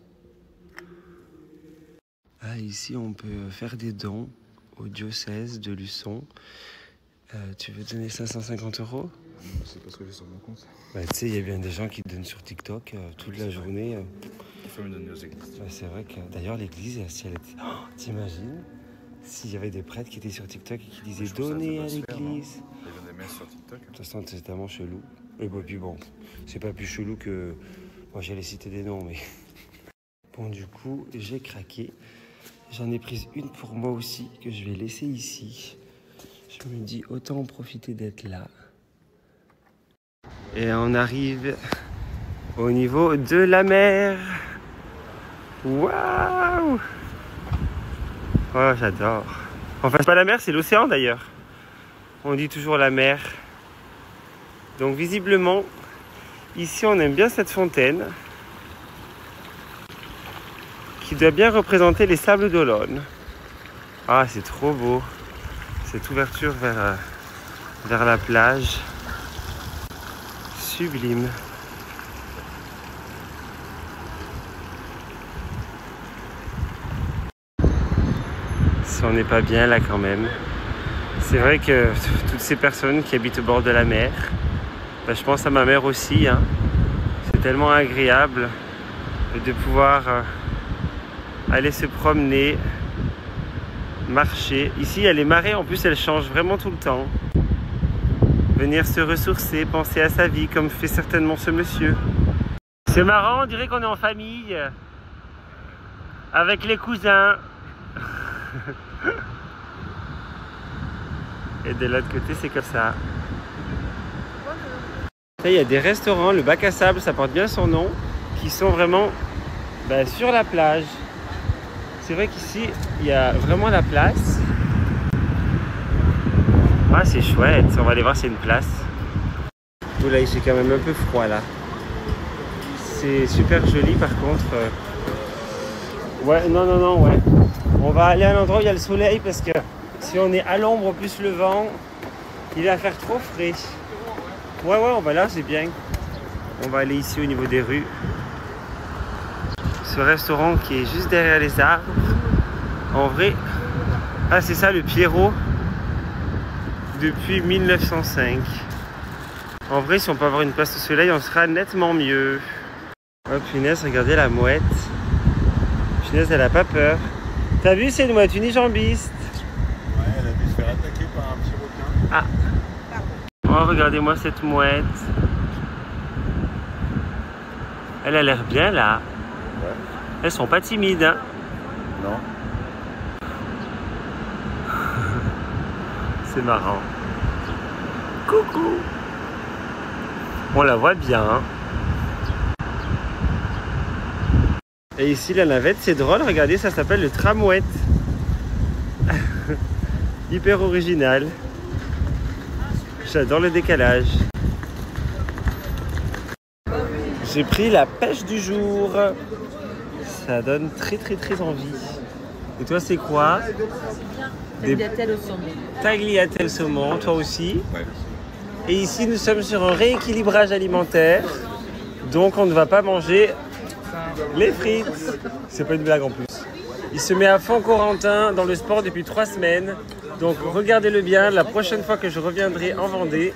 Ah, ici, on peut faire des dons au diocèse de Luçon. Tu veux donner 550 €? C'est pas ce que j'ai sur mon compte. Bah, tu sais, il y a bien des gens qui donnent sur TikTok toute la journée. Il faut me donner aux églises. Bah, c'est vrai que d'ailleurs, l'église, si elle était. Oh, t'imagines s'il y avait des prêtres qui étaient sur TikTok et qui disaient donner à l'église? Il y a des messes sur TikTok. De toute façon, c'est tellement chelou. Et bah, puis bon, c'est pas plus chelou que. Moi, j'allais citer des noms, mais. Bon, du coup, j'ai craqué. J'en ai prise une pour moi aussi, que je vais laisser ici. Je me dis, autant en profiter d'être là. Et on arrive au niveau de la mer. Waouh! Oh, j'adore. Enfin, c'est pas la mer, c'est l'océan d'ailleurs. On dit toujours la mer. Donc visiblement, ici on aime bien cette fontaine qui doit bien représenter les sables d'Olonne. Ah, c'est trop beau. Cette ouverture vers la plage. Sublime. Si on n'est pas bien là quand même. C'est vrai que toutes ces personnes qui habitent au bord de la mer, bah, je pense à ma mère aussi. Hein. C'est tellement agréable de pouvoir aller se promener, marcher. Ici, il y a les marées, en plus, elles changent vraiment tout le temps. Venir se ressourcer, penser à sa vie, comme fait certainement ce monsieur. C'est marrant, on dirait qu'on est en famille. Avec les cousins. Et de l'autre côté, c'est comme ça. Là, il y a des restaurants, le bac à sable, ça porte bien son nom, qui sont vraiment sur la plage. C'est vrai qu'ici, il y a vraiment la place. Ah, c'est chouette. On va aller voir s'il y a une place. Oh là, il fait quand même un peu froid là. C'est super joli par contre. Ouais, non, ouais. On va aller à l'endroit où il y a le soleil parce que si on est à l'ombre plus le vent, il va faire trop frais. Ouais, on va là, c'est bien. On va aller ici au niveau des rues. Ce restaurant qui est juste derrière les arbres. En vrai, ah c'est ça le Pierrot depuis 1905. En vrai, si on peut avoir une place au soleil, on sera nettement mieux. Oh punaise, regardez la mouette. Punaise, elle a pas peur. T'as vu, c'est une mouette unijambiste. Ouais, elle a dû se faire attaquer par un petit requin. Ah. Oh, regardez-moi cette mouette. Elle a l'air bien là. Ouais. Elles sont pas timides, hein. Non. C'est marrant. Coucou. On la voit bien. Hein. Et ici, la navette, c'est drôle. Regardez, ça s'appelle le tramouette. Hyper original. J'adore le décalage. J'ai pris la pêche du jour. Ça donne très envie. Et toi, c'est quoi? Tagliatelle au saumon. Tagliatelle saumon, toi aussi? Ouais. Et ici, nous sommes sur un rééquilibrage alimentaire. Donc, on ne va pas manger les frites. C'est pas une blague en plus. Il se met à fond Corentin dans le sport depuis 3 semaines. Donc, regardez-le bien. La prochaine fois que je reviendrai en Vendée,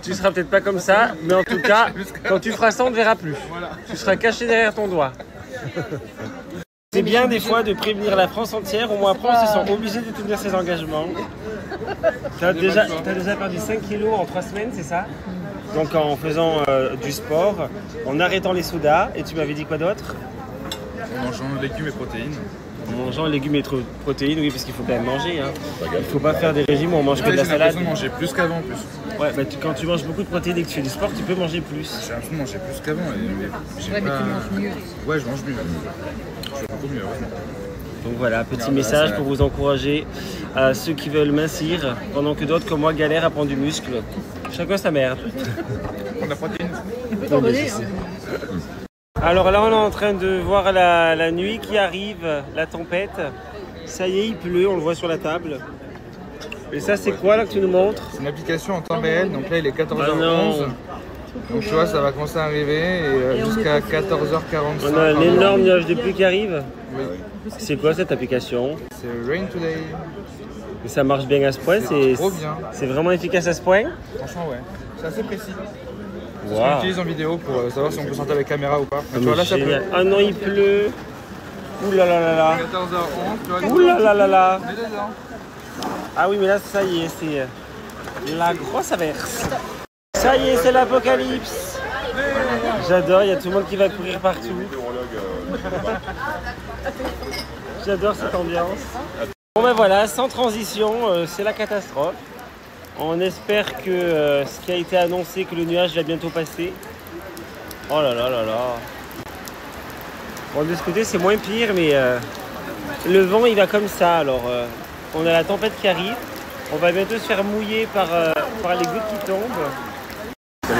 tu seras peut-être pas comme ça. Mais en tout cas, quand tu feras ça, on ne verra plus. Tu seras caché derrière ton doigt. C'est bien des fois de prévenir la France entière. Au moins, après, on se sent obligé de tenir ses engagements. T'as déjà perdu 5 kilos en 3 semaines, c'est ça? Donc en faisant du sport, en arrêtant les sodas, et tu m'avais dit quoi d'autre? En mangeant légumes et protéines. En mangeant légumes et protéines, oui, parce qu'il faut quand même manger. Hein. Il faut pas faire des régimes où on mange que de la J'ai salade. l'impression de manger plus qu'avant en plus. Ouais, quand tu manges beaucoup de protéines et que tu fais du sport, tu peux manger plus. J'ai l'impression de manger plus qu'avant. Ouais, mais tu manges mieux. Ouais, je mange mieux. Je fais beaucoup mieux, heureusement. Donc voilà, petit message pour vous encourager à ceux qui veulent mincir, pendant que d'autres comme moi galèrent à prendre du muscle. Chacun sa merde. Prendre la protéine. Alors là, on est en train de voir la nuit qui arrive, la tempête. Ça y est, il pleut, on le voit sur la table. Et ça, c'est quoi là que tu nous montres? C'est une application en temps réel, donc là il est 14h11. Ah non. Donc tu vois, ça va commencer à arriver et jusqu'à 14h45. On a un énorme nuage de pluie qui arrive. Oui. C'est quoi cette application? C'est Rain Today. Et ça marche bien à ce point? C'est trop bien. C'est vraiment efficace à ce point? Franchement, ouais. C'est assez précis. C'est ce Wow. qu'on utilise en vidéo pour savoir si on peut sortir avec caméra ou pas. Ah, Tu vois, là ça peut. génial. Ah non, il pleut. Ouh là là là là. 14h11, tu vois. Ouh là là là là. On est dedans. Ah oui, mais là, ça y est, c'est la grosse averse. Ça y est, c'est l'apocalypse. J'adore, il y a tout le monde qui va courir partout. J'adore cette ambiance. Bon ben voilà, sans transition, c'est la catastrophe. On espère que ce qui a été annoncé, que le nuage va bientôt passer. Oh là là là là. Bon, de ce côté, c'est moins pire, mais le vent, il va comme ça. Alors, on a la tempête qui arrive. On va bientôt se faire mouiller par les gouttes qui tombent.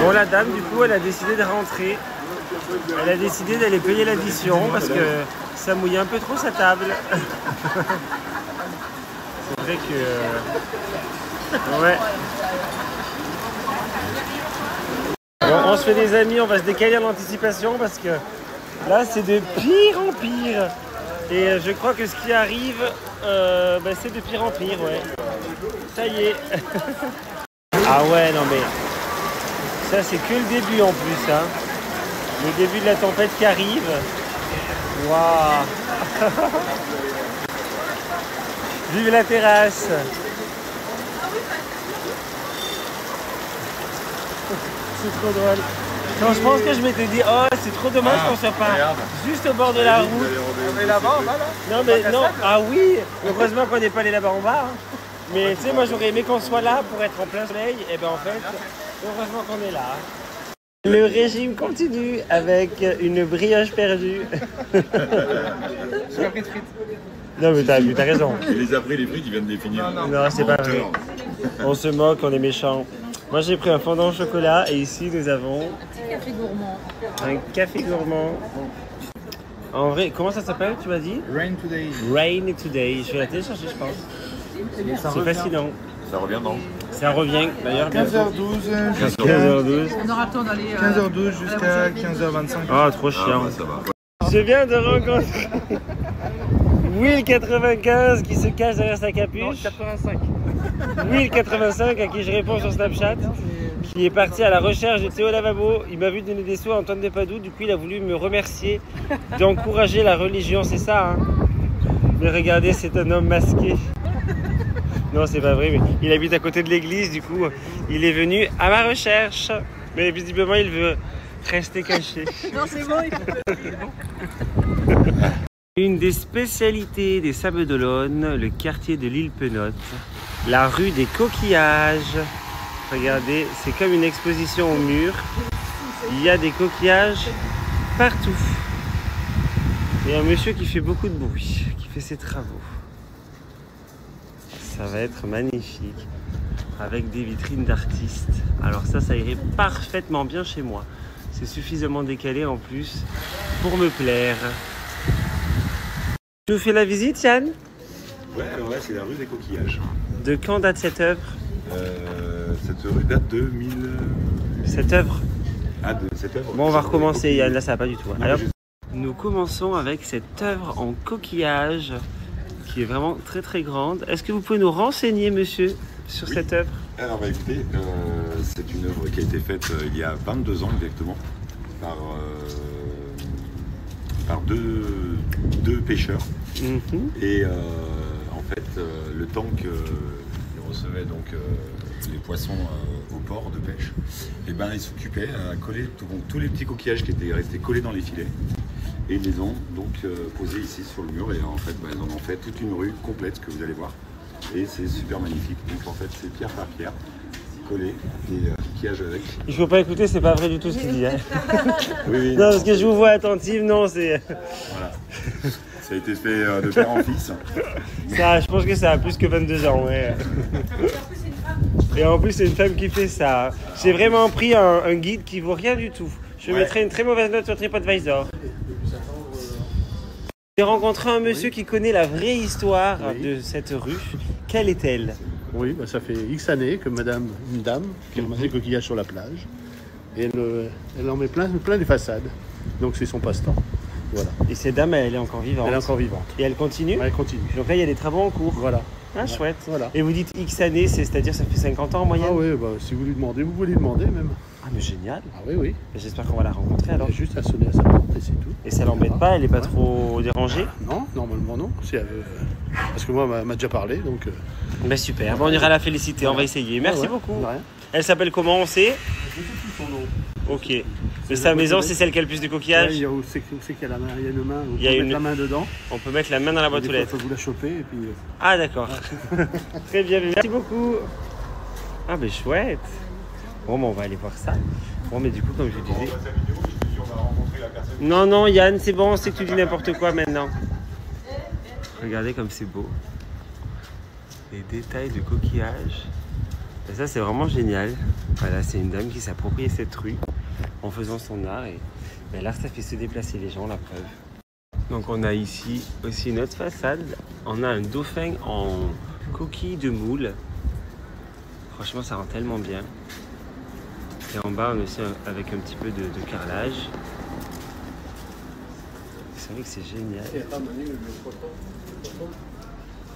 Bon, la dame, du coup, elle a décidé de rentrer. Elle a décidé d'aller payer l'addition parce que ça mouillait un peu trop sa table. C'est vrai que... ouais. Bon, on se fait des amis, on va se décaler en anticipation parce que là, c'est de pire en pire. Et je crois que ce qui arrive, c'est de pire en pire, ouais. Ça y est. Ah ouais, non mais... Ça, c'est que le début en plus, hein. Le début de la tempête qui arrive. Waouh. Vive la terrasse. C'est trop drôle. Quand je pense que je m'étais dit, oh, c'est trop dommage qu'on soit pas juste au bord de la route. Mais là-bas, en bas, là. Non, mais non, ah oui, heureusement qu'on n'est pas allé là-bas en bas. Hein. Mais tu sais, moi j'aurais aimé qu'on soit là pour être en plein soleil. Et ben en fait, heureusement qu'on est là. Le régime continue avec une brioche perdue. J'ai pris de frites. Non, mais t'as raison. Il les a pris les frites, il vient de les finir. Non, c'est pas vrai. On se moque, on est méchants. Moi j'ai pris un fondant au chocolat et ici nous avons Petit café gourmand. un café gourmand. En vrai, comment ça s'appelle, tu m'as dit? Rain today. Rain Today. Je vais la télécharger, je pense. C'est fascinant. Ça revient, non? Ça revient d'ailleurs. 15h12 jusqu'à 15h12. On aura le temps d'aller. 15h12 jusqu'à 15h25. Ah, trop chiant. Ça va. Je viens de rencontrer Will 95 qui se cache derrière sa capuche. 85. Will 85 à qui je réponds sur Snapchat, qui est parti à la recherche de Théo Lavabo. Il m'a vu donner des sous à Antoine Depadoue, du coup il a voulu me remercier d'encourager la religion, c'est ça hein. Mais regardez, c'est un homme masqué. Non, c'est pas vrai, mais il habite à côté de l'église, du coup il est venu à ma recherche. Mais visiblement il veut rester caché. Non, c'est bon, il faut Une des spécialités des Sables d'Olonne, le quartier de l'île Penotte, la rue des coquillages. Regardez, c'est comme une exposition au mur. Il y a des coquillages partout. Et un monsieur qui fait beaucoup de bruit, qui fait ses travaux. Ça va être magnifique, avec des vitrines d'artistes. Alors ça irait parfaitement bien chez moi. C'est suffisamment décalé en plus pour me plaire. Tu nous fais la visite, Yann? Ouais, alors là, c'est la rue des coquillages. De quand date cette œuvre? Cette rue date de 1000... Cette œuvre? Ah, de cette œuvre. Bon, on va recommencer, Yann, là ça va pas du tout. Non, Alors, je- nous commençons avec cette œuvre en coquillage qui est vraiment très très grande. Est-ce que vous pouvez nous renseigner, monsieur, sur Oui. cette œuvre? Alors, bah, écoutez, c'est une œuvre qui a été faite il y a 22 ans exactement par deux pêcheurs. Mhm. Et en fait, le temps qu'ils recevaient donc les poissons au port de pêche, et ben ils s'occupaient à coller tous les petits coquillages qui étaient restés collés dans les filets. Et ils les ont donc posés ici sur le mur. Et en fait, ils en ont fait toute une rue complète que vous allez voir. Et c'est super magnifique. Donc en fait, c'est pierre par pierre, collé et coquillage avec. Il faut pas écouter, c'est pas vrai du tout ce qu'il dit. Hein. Oui, oui, Non, parce que je vous vois attentive, non, c'est... Voilà. Ça a été fait de père en fils. Ça, je pense que ça a plus que 22 ans, ouais. Et en plus, c'est une femme qui fait ça. J'ai vraiment pris un guide qui vaut rien du tout. Je mettrai une très mauvaise note sur TripAdvisor. J'ai rencontré un monsieur qui connaît la vraie histoire de cette rue. Quelle est-elle? Oui, bah ça fait X années que une dame, qui ramasse des coquillages sur la plage. Et elle en met plein les façades. Donc c'est son passe-temps. Voilà. Et cette dame, elle est encore vivante. Elle est encore vivante. Et elle continue? Elle continue. Donc là, il y a des travaux en cours. Voilà. Ah, chouette. Voilà. Et vous dites X années, c'est-à-dire ça fait 50 ans en moyenne? Ah oui, bah, si vous lui demandez, vous pouvez lui demander même. Ah, mais génial. Ah oui, oui. J'espère qu'on va la rencontrer alors. Elle a juste à sonner à sa porte et c'est tout. Et ça l'embête pas, elle est pas trop dérangée? Non, normalement non. Si elle veut, parce que moi, elle m'a déjà parlé, donc... Ben super, bon, on ira la féliciter, on va essayer. Merci ouais, beaucoup. de rien. Elle s'appelle comment, on sait? Je sais plus son nom. Ok. Mais sa maison, c'est celle qui a le plus de coquillages? Ouais, il y a où c'est qu'il y a la main, il y a une main, Il y a mettre une- la main dedans. On peut mettre la main dans la boîte Des aux fois, lettres. il faut vous la choper et puis... Ah d'accord. Très bien, merci beaucoup. Ah ben chouette. Bon, ben, on va aller voir ça. Bon, mais du coup, comme je vous disais... Non, non, Yann, c'est bon, on sait que tu dis n'importe quoi maintenant. Regardez comme c'est beau. Les détails de coquillages. Et ça, c'est vraiment génial. Voilà, c'est une dame qui s'est appropriée cette rue en faisant son art. Et ben, l'art, ça fait se déplacer les gens, la preuve. Donc on a ici aussi une autre façade. On a un dauphin en coquille de moule. Franchement, ça rend tellement bien. Et en bas, on a aussi avec un petit peu de carrelage. C'est vrai que c'est génial.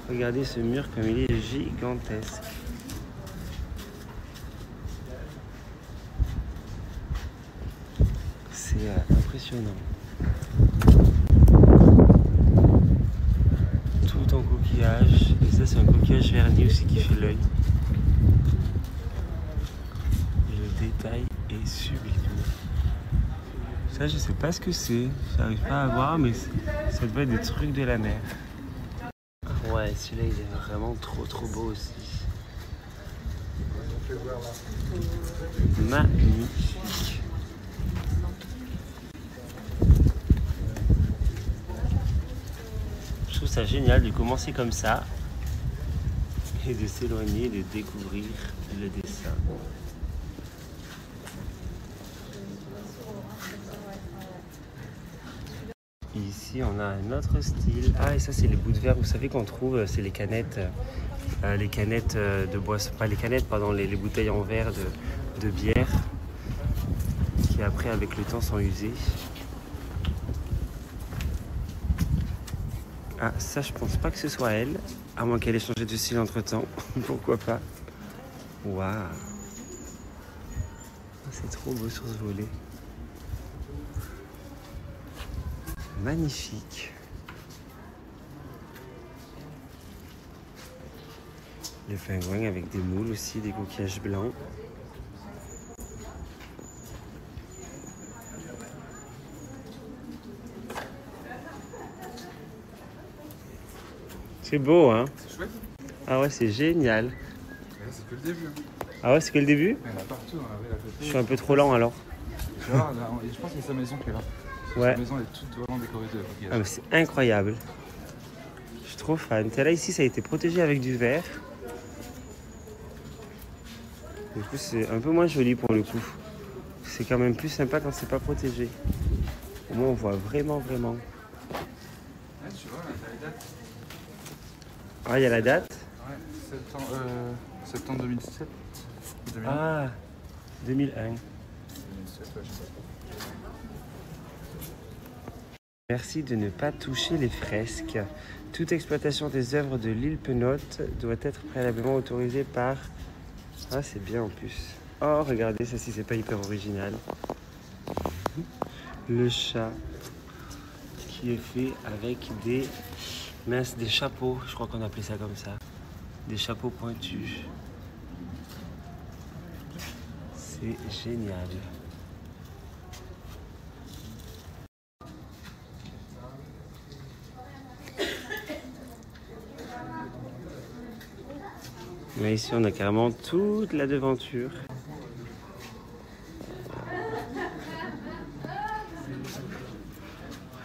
Regardez ce mur comme il est gigantesque. C'est impressionnant. Tout en coquillage. Et ça, c'est un coquillage verni aussi qui fait l'œil. Le détail est sublime. Ça, je sais pas ce que c'est. J'arrive pas à voir, mais ça doit être des trucs de la mer. Ouais, celui-là, il est vraiment trop beau aussi. Magnifique. Je trouve ça génial de commencer comme ça et de s'éloigner, de découvrir le dessin. Ici, on a un autre style. Ah, et ça, c'est les bouts de verre. Vous savez qu'on trouve, c'est les canettes de boisson. Pas les canettes, pardon, les bouteilles en verre de bière qui, après, avec le temps, sont usées. Ah, ça, je pense pas que ce soit elle, à moins qu'elle ait changé de style entre-temps. Pourquoi pas? Waouh! C'est trop beau sur ce volet. Magnifique. Les pingouins avec des moules aussi, des coquillages blancs. C'est beau, hein? C'est chouette. Ah ouais, c'est génial. C'est que le début. Ah ouais, c'est que le début? Il y en a partout dans la ville à côté. Je suis un peu trop lent alors. Tu vois, là, je pense que c'est sa maison qui est là. Ouais. Sa maison est toute vraiment décorée de coquillages. Ah mais c'est incroyable. Je suis trop fan. Là ici ça a été protégé avec du verre. Du coup c'est un peu moins joli pour le coup. C'est quand même plus sympa quand c'est pas protégé. Au moins on voit vraiment. Ouais, tu vois, là, t'as les dates. Ah, il y a la date? Ouais, septembre 2007. 2001. Ah, 2001. 2007, ouais, je sais pas. Merci de ne pas toucher les fresques. Toute exploitation des œuvres de l'île Penote doit être préalablement autorisée par... Ah, c'est bien en plus. Oh, regardez, ça si c'est pas hyper original. Le chat qui est fait avec des chapeaux, je crois qu'on appelait ça comme ça. Des chapeaux pointus. C'est génial. Mais ici, on a carrément toute la devanture.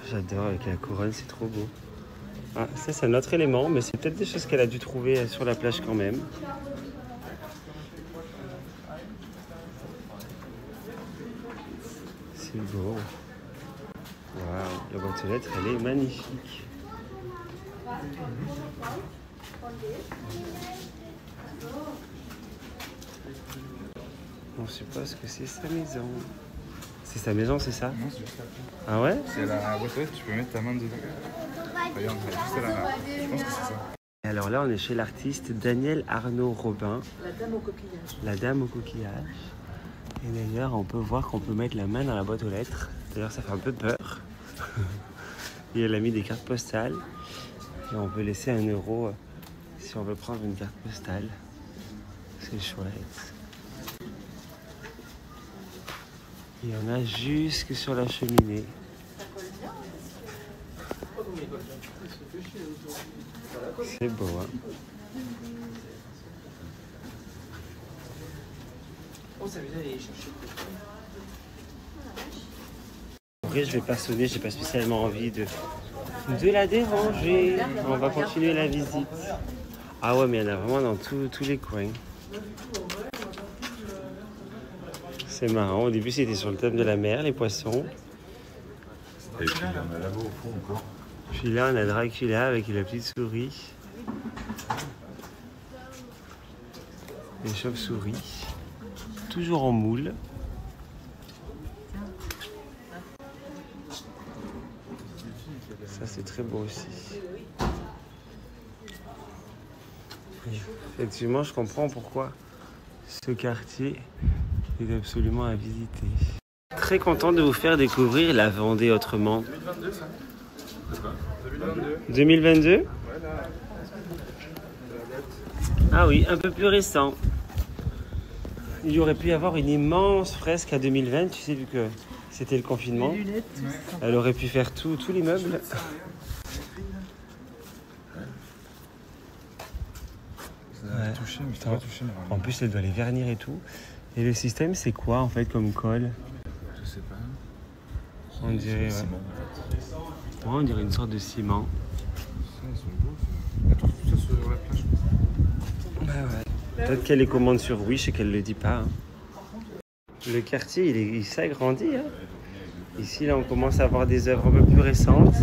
J'adore avec la couronne, c'est trop beau. Ah, ça, c'est un autre élément, mais c'est peut-être des choses qu'elle a dû trouver sur la plage quand même. C'est beau. Waouh, la boîte aux lettres, elle est magnifique. On suppose que c'est sa maison. C'est sa maison, c'est ça? Non, c'est juste là. Ah ouais? C'est la boîte aux lettres, tu peux mettre ta main dedans. Regarde, elle est juste là. Je pense que c'est ça. Et alors là, on est chez l'artiste Daniel Arnaud Robin. La dame au coquillage. La dame au coquillage. Et d'ailleurs, on peut voir qu'on peut mettre la main dans la boîte aux lettres. D'ailleurs, ça fait un peu peur. Et elle a mis des cartes postales. Et on peut laisser 1 € si on veut prendre une carte postale. C'est chouette. Il y en a jusque sur la cheminée. C'est beau, hein? En vrai, je vais pas sonner, j'ai pas spécialement envie de la déranger. On va continuer la visite. Ah ouais, mais il y en a vraiment dans tous les coins. C'est marrant. Au début, c'était sur le thème de la mer, les poissons. Et puis, on a là-bas au fond encore. Puis là, on a Dracula avec la petite souris. Les chauves-souris. Toujours en moule. Ça, c'est très beau aussi. Effectivement, je comprends pourquoi ce quartier est absolument à visiter. Très content de vous faire découvrir la Vendée autrement. 2022, ça. C'est quoi 2022. 2022? Voilà. Ah oui, un peu plus récent. Il y aurait pu y avoir une immense fresque à 2020, tu sais, vu que C'était le confinement. Les lunettes, tout ça. Elle aurait pu faire tous les meubles. Ouais. Touché, mais Attends. En plus, elle doit les vernir et tout. Et le système, c'est quoi en fait comme colle? Je sais pas. On dirait, ouais. Ciment, Ouais, on dirait une sorte de ciment. Ils sont beaux. Tout ça sur la plage. Peut-être qu'elle les commande sur Wish et qu'elle le dit pas. Hein. Le quartier, il s'agrandit. Hein. Ici, là, on commence à avoir des œuvres un peu plus récentes.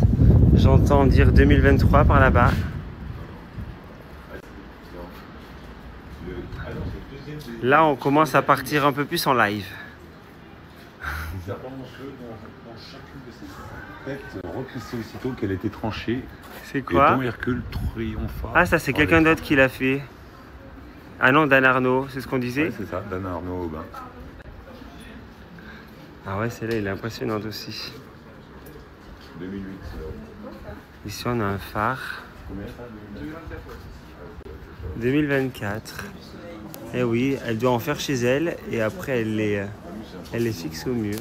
J'entends dire 2023 par là-bas. Là, on commence à partir un peu plus en live. repoussé aussitôt qu'elle était tranchée. C'est quoi? Et dont Hercule triompha. Ah, ça, c'est quelqu'un d'autre qui l'a fait. Ah non, Dan Arnaud, c'est ce qu'on disait? Ouais, c'est ça, Dan Arnaud Aubin. Ah ouais, celle-là, elle est impressionnante aussi. 2008. Ici, on a un phare. Combien ça? 2024. Eh oui, elle doit en faire chez elle et après elle les fixe au mur.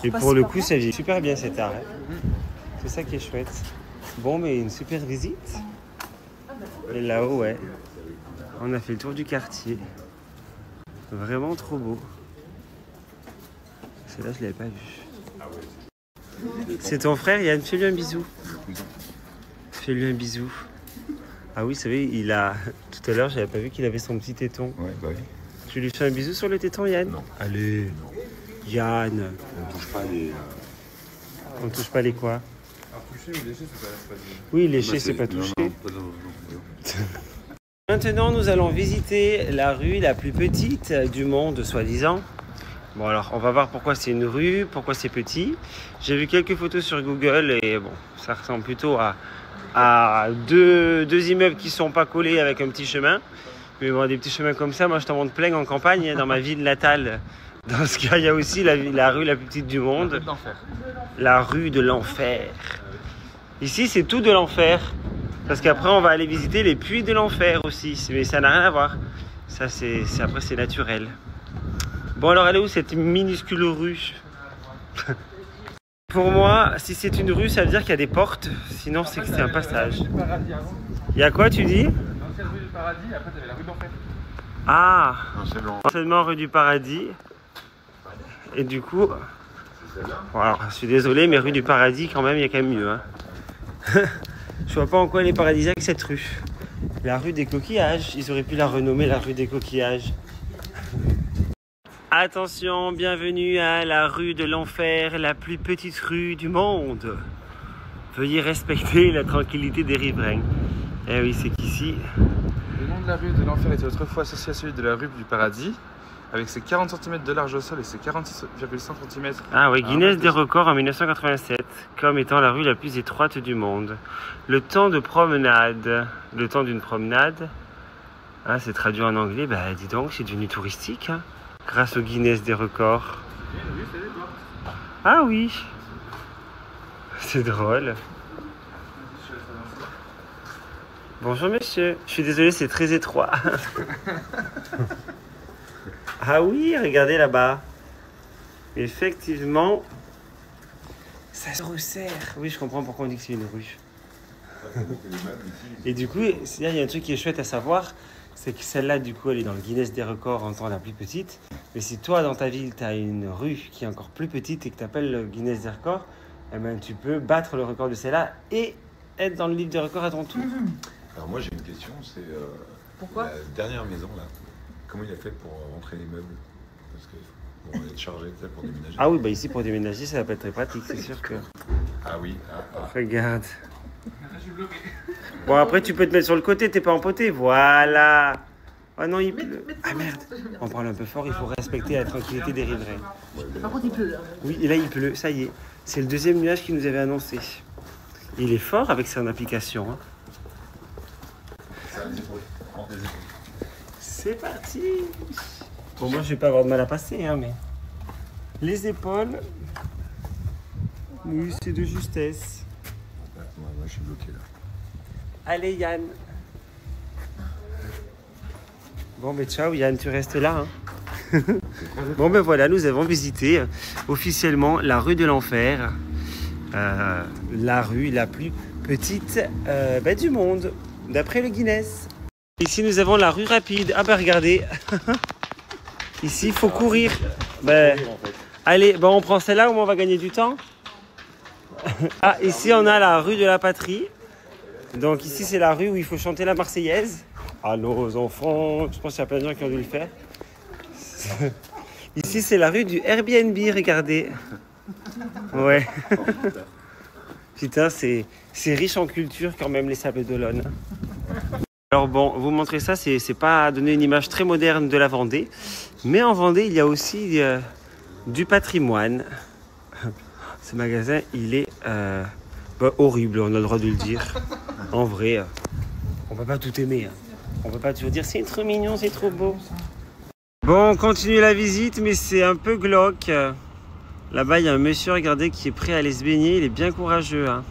Et pour le coup, ça vit super bien cet art. Hein. C'est ça qui est chouette. Bon, mais une super visite. Et là-haut, ouais. On a fait le tour du quartier. Vraiment trop beau. Celle-là, je ne l'avais pas vu. C'est ton frère, Yann, fais-lui un bisou. Fais-lui un bisou. Ah oui, c'est vrai, il a... Tout à l'heure, j'avais pas vu qu'il avait son petit téton. Ouais, bah oui. Tu lui fais un bisou sur le téton, Yann? Non. Allez. Yann. On touche pas les... On touche pas les quoi? Alors toucher ou lécher, c'est pas Oui, lécher, c'est pas toucher. Maintenant, nous allons visiter la rue la plus petite du monde, soi-disant. Bon, alors, on va voir pourquoi c'est une rue, pourquoi c'est petit. J'ai vu quelques photos sur Google et bon, ça ressemble plutôt à deux immeubles qui sont pas collés avec un petit chemin. Mais bon, des petits chemins comme ça, moi je t'en montre plein en campagne, dans ma ville natale. Dans ce cas, il y a aussi la rue la plus petite du monde. La rue de l'enfer. Ici, c'est tout de l'enfer. Parce qu'après, on va aller visiter les puits de l'enfer aussi. Mais ça n'a rien à voir. Ça, après, c'est naturel. Bon, alors, elle est où cette minuscule rue? Pour moi, si c'est une rue, ça veut dire qu'il y a des portes. Sinon, c'est que c'est un passage. Il y a quoi, tu dis? L'ancienne rue du Paradis, après t'avais la rue d'Enfer. Ah, Anciennement. anciennement rue du Paradis. Et du coup, bon, alors, je suis désolé, mais rue du Paradis, quand même, il y a quand même mieux. Hein. Je vois pas en quoi elle est paradisiaque cette rue. La rue des coquillages, ils auraient pu la renommer la rue des coquillages. Attention, bienvenue à la rue de l'enfer, la plus petite rue du monde. Veuillez respecter la tranquillité des riverains. Eh oui, c'est qu'ici... Le nom de la rue de l'Enfer était autrefois associé à celui de la rue du Paradis, avec ses 40 cm de large au sol et ses 46,5 cm. Ah oui, Guinness des records en 1987, comme étant la rue la plus étroite du monde. Le temps de promenade, le temps d'une promenade, ah, c'est traduit en anglais, bah dis donc, c'est devenu touristique, hein, grâce au Guinness des records. Ah oui, c'est drôle. Bonjour monsieur, je suis désolé, c'est très étroit. Ah oui, regardez là-bas. Effectivement, ça se resserre. Oui, je comprends pourquoi on dit que c'est une rue. Et du coup, il y a un truc qui est chouette à savoir, c'est que celle-là, du coup, elle est dans le Guinness des records en tant la plus petite. Mais si toi, dans ta ville, tu as une rue qui est encore plus petite et que tu appelles le Guinness des records, eh ben, tu peux battre le record de celle-là et être dans le livre des records à ton tour. Alors moi j'ai une question, c'est Pourquoi la dernière maison là, comment il a fait pour rentrer les meubles? Parce que pour être chargé pour déménager. Ah oui, bah ici pour déménager, ça va pas être très pratique, c'est sûr que... Ah oui, Regarde. Bon, après tu peux te mettre sur le côté, t'es pas empoté, voilà. Oh non, il pleut. Ah merde, on parle un peu fort, il faut respecter la tranquillité des riverains. Par contre, il pleut là. Oui, et là il pleut, ça y est. C'est le deuxième nuage qu'il nous avait annoncé. Il est fort avec son application. Hein. C'est parti. Bon, moi je vais pas avoir de mal à passer, hein, mais... Les épaules... Oui, c'est de justesse. moi je suis bloqué là. Allez Yann. Bon, mais ciao Yann, tu restes là. Hein. Bon ben voilà, nous avons visité officiellement la rue de l'Enfer. La rue la plus petite du monde, d'après le Guinness. Ici nous avons la rue rapide. Ah bah regardez. Ici il faut courir. Allez, on prend celle-là où on va gagner du temps. Ah, ici on a la rue de la Patrie. Donc ici c'est la rue où il faut chanter la Marseillaise. Ah nos enfants, je pense qu'il y a plein de gens qui ont dû le faire. Ici c'est la rue du Airbnb, regardez. Ouais. Putain, c'est riche en culture quand même les Sables d'Olonne. Alors bon, vous montrer ça, c'est pas donner une image très moderne de la Vendée. Mais en Vendée, il y a aussi du patrimoine. Ce magasin, il est horrible, on a le droit de le dire. En vrai, on va pas tout aimer. On va pas toujours dire c'est trop mignon, c'est trop beau. Bon, on continue la visite, mais c'est un peu glauque. Là-bas, il y a un monsieur, regardez, qui est prêt à aller se baigner. Il est bien courageux. Hein.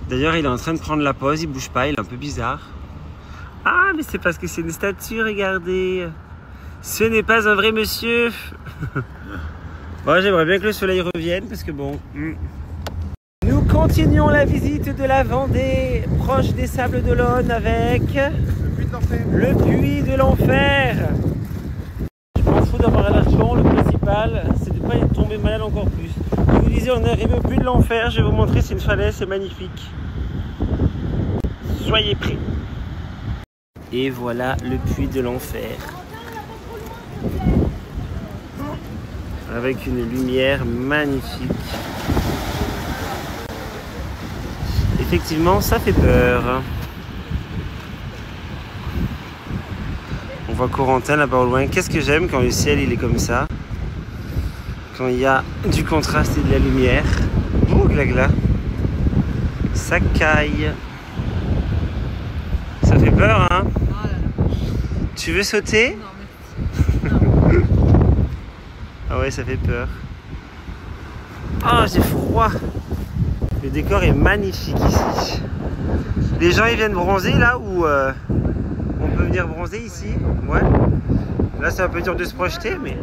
D'ailleurs, il est en train de prendre la pause. Il bouge pas, il est un peu bizarre. Ah, mais c'est parce que c'est une statue, regardez. Ce n'est pas un vrai monsieur. Bon, j'aimerais bien que le soleil revienne, parce que bon... Nous continuons la visite de la Vendée, proche des Sables d'Olonne, avec... Le puits de l'Enfer. Je m'en fous d'avoir l'air con, le principal, c'est de ne pas tomber malade encore plus. Je vous disais, on est arrivé au puits de l'Enfer, je vais vous montrer, c'est une falaise, c'est magnifique. Soyez prêts. Et voilà le puits de l'Enfer. Avec une lumière magnifique. Effectivement, ça fait peur. On voit Corentin là-bas au loin. Qu'est-ce que j'aime quand le ciel il est comme ça. Quand il y a du contraste et de la lumière. Oh, glagla. Ça caille. Ça fait peur, hein? Tu veux sauter? Ah ouais, ça fait peur. Oh, j'ai froid. Le décor est magnifique ici. Les gens ils viennent bronzer là ou on peut venir bronzer ici? Ouais. Là c'est un peu dur de se projeter, mais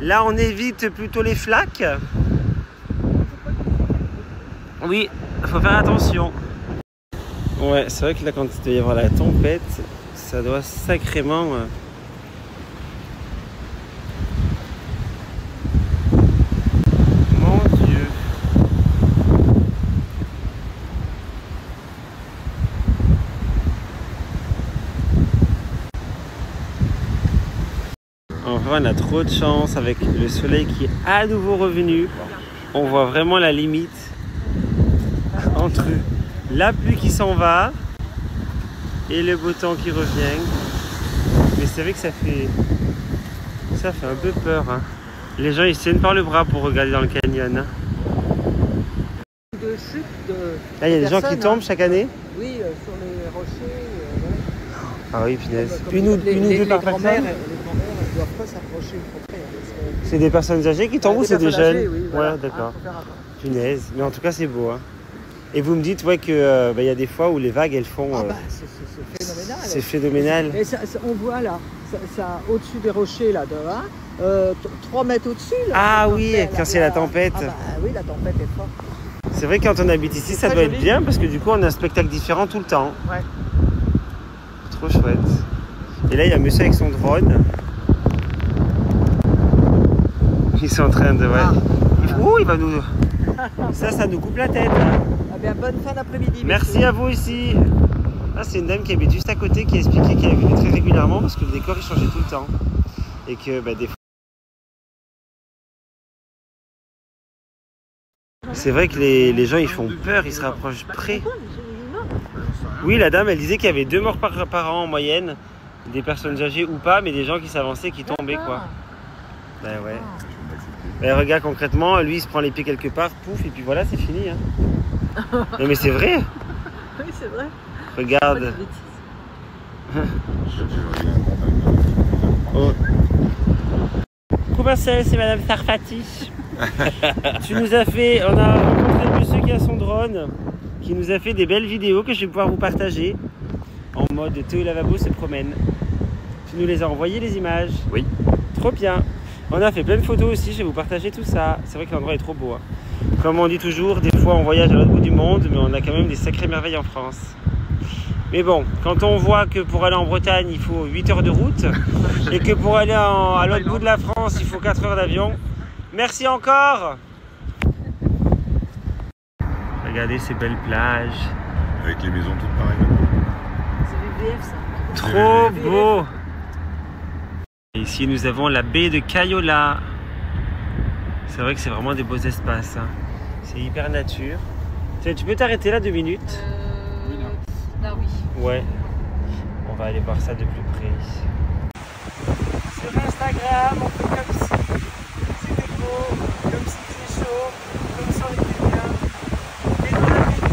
là on évite plutôt les flaques. Oui, il faut faire attention. Ouais, c'est vrai que là quand il doit y avoir la tempête, ça doit sacrément... Mon Dieu. Enfin, on a trop de chance avec le soleil qui est à nouveau revenu. On voit vraiment la limite entre la pluie qui s'en va et le beau temps qui revient. Mais c'est vrai que ça fait un peu peur. Hein. Les gens ils se tiennent par le bras pour regarder dans le canyon. Hein. Là, il y a des gens qui tombent chaque année. Oui, sur les rochers. Ah oui, punaise. Puis nous deux par personne. Les grand-mères ne doivent pas s'approcher. C'est des personnes âgées qui tombent ou c'est des jeunes? Oui, voilà. Ouais, d'accord. Punaise. Mais en tout cas, c'est beau. Hein. Et vous me dites ouais, que y a des fois où les vagues, elles font... c'est phénoménal. C'est phénoménal. Et on voit là, ça au-dessus des rochers, là, 3 mètres au-dessus. Ah oui, quand c'est la tempête. Ah bah, oui, la tempête est forte. C'est vrai que quand on habite ici, ça doit être bien parce que du coup, on a un spectacle différent tout le temps. Ouais. Trop chouette. Et là, il y a un monsieur avec son drone. Ils sont en train de... Ouais. Oh, il va nous... Ça nous coupe la tête. Hein. Ah bien, bonne fin d'après-midi. Merci à vous aussi. Ah, c'est une dame qui habite juste à côté qui a expliqué qu'elle venait très régulièrement parce que le décor il changeait tout le temps. Et que des fois... C'est vrai que les gens ils font peur, ils se rapprochent près. Oui, la dame elle disait qu'il y avait 2 morts par an en moyenne. Des personnes âgées ou pas, mais des gens qui s'avançaient, qui tombaient quoi. Ben ouais. Ben regarde concrètement, lui il se prend les pieds quelque part, pouf, et puis voilà, c'est fini. Hein. Non mais c'est vrai. Oui, c'est vrai. Regarde. Oh. Coucou Marcel, c'est Madame Sarfati. Tu nous as fait, on a rencontré un monsieur qui a son drone, qui nous a fait des belles vidéos que je vais pouvoir vous partager en mode Théo Lavabo se promène. Tu nous les as envoyées les images? Oui. Trop bien. On a fait plein de photos aussi, je vais vous partager tout ça. C'est vrai que l'endroit est trop beau. Hein. Comme on dit toujours, des fois on voyage à l'autre bout du monde, mais on a quand même des sacrées merveilles en France. Mais bon, quand on voit que pour aller en Bretagne, il faut 8 heures de route, et que pour aller à l'autre bout de la France, il faut 4 heures d'avion. Merci encore. Regardez ces belles plages. Avec les maisons toutes pareilles. C'est VVF ça. Trop beau. Et ici nous avons la baie de Cayola. C'est vrai que c'est vraiment des beaux espaces. Hein. C'est hyper nature. Tiens, tu peux t'arrêter là 2 minutes? Là oui. Ouais. On va aller voir ça de plus près. Sur Instagram, on fait comme si c'était beau, comme si c'était chaud, comme si on était bien. Mais dans la vie,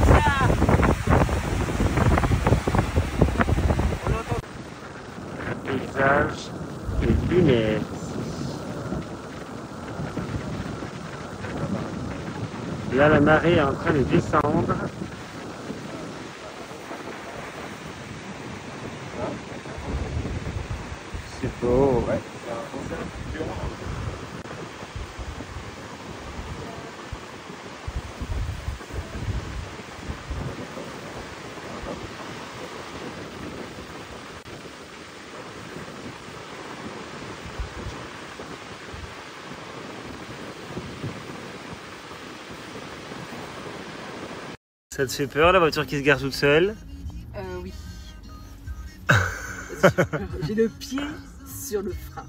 ça. On entend le paysage est lunaire. Là, la marée est en train de descendre. C'est beau. Ouais. Ça te fait peur la voiture qui se gare toute seule? Oui. J'ai le pied sur le frein.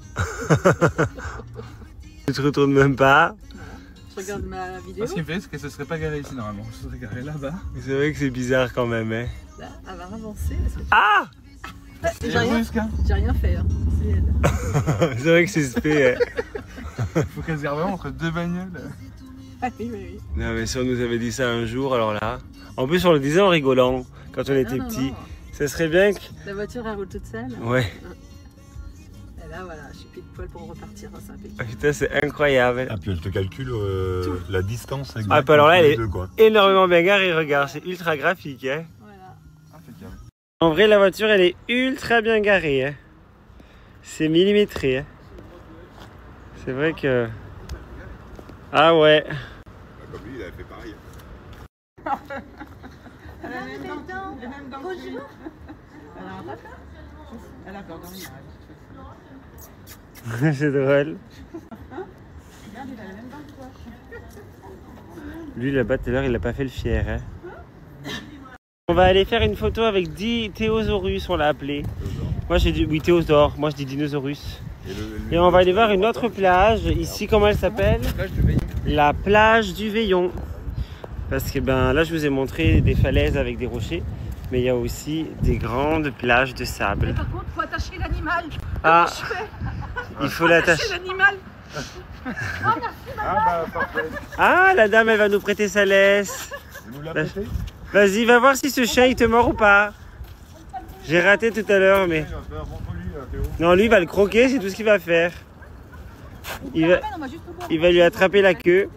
Tu te retournes même pas? Je regarde ma vidéo. Ce qui me fait, c'est que ce serait pas garé ici normalement. Je serais garé là-bas. C'est vrai que c'est bizarre quand même. Hein. Là, elle va avancer. Ah! J'ai rien fait. Hein. C'est elle. C'est vrai que c'est spé. Hein. Il faut qu'elle se gare vraiment entre 2 bagnoles. Ah, oui, oui, oui. Non mais si on nous avait dit ça un jour, alors là... En plus on le disait en rigolant, quand on était petits. Non. Ça serait bien que... La voiture, elle roule toute seule. Ouais. Et là, voilà, je suis pile poil pour repartir. Hein, c'est impeccable. Ah, putain, c'est incroyable. Ah, puis elle te calcule la distance exacte. Ah, puis alors là, elle est deux, quoi. énormément bien garée, regarde, c'est ultra graphique. Hein. Voilà. Impeccable. En vrai, la voiture, elle est ultra bien garée. Hein. C'est millimétré. Hein. C'est vrai que... Ah ouais. Comme lui, il avait fait pareil. Elle a les mêmes dents. Bonjour. Elle a peur d'en venir. C'est drôle. Lui, là-bas, tout à l'heure, il n'a pas fait le fier. Hein. On va aller faire une photo avec Théosaurus, on l'a appelé. Moi, j'ai dit... Oui, Théosaure. Moi, je dis Dinosaurus. Et on va aller voir une autre plage. Ici, comment elle s'appelle? La plage du Veillon. Parce que ben là, je vous ai montré des falaises avec des rochers. Mais il y a aussi des grandes plages de sable. Mais par contre, il faut attacher l'animal. Ah, il faut l'attacher. L'animal. Ah, la dame, elle va nous prêter sa laisse. Vous la prêtez? Vas-y, va voir si ce chien, il te mord ou pas. J'ai raté tout à l'heure, mais... Non, lui, il va le croquer, c'est tout ce qu'il va faire. Il va lui attraper la queue.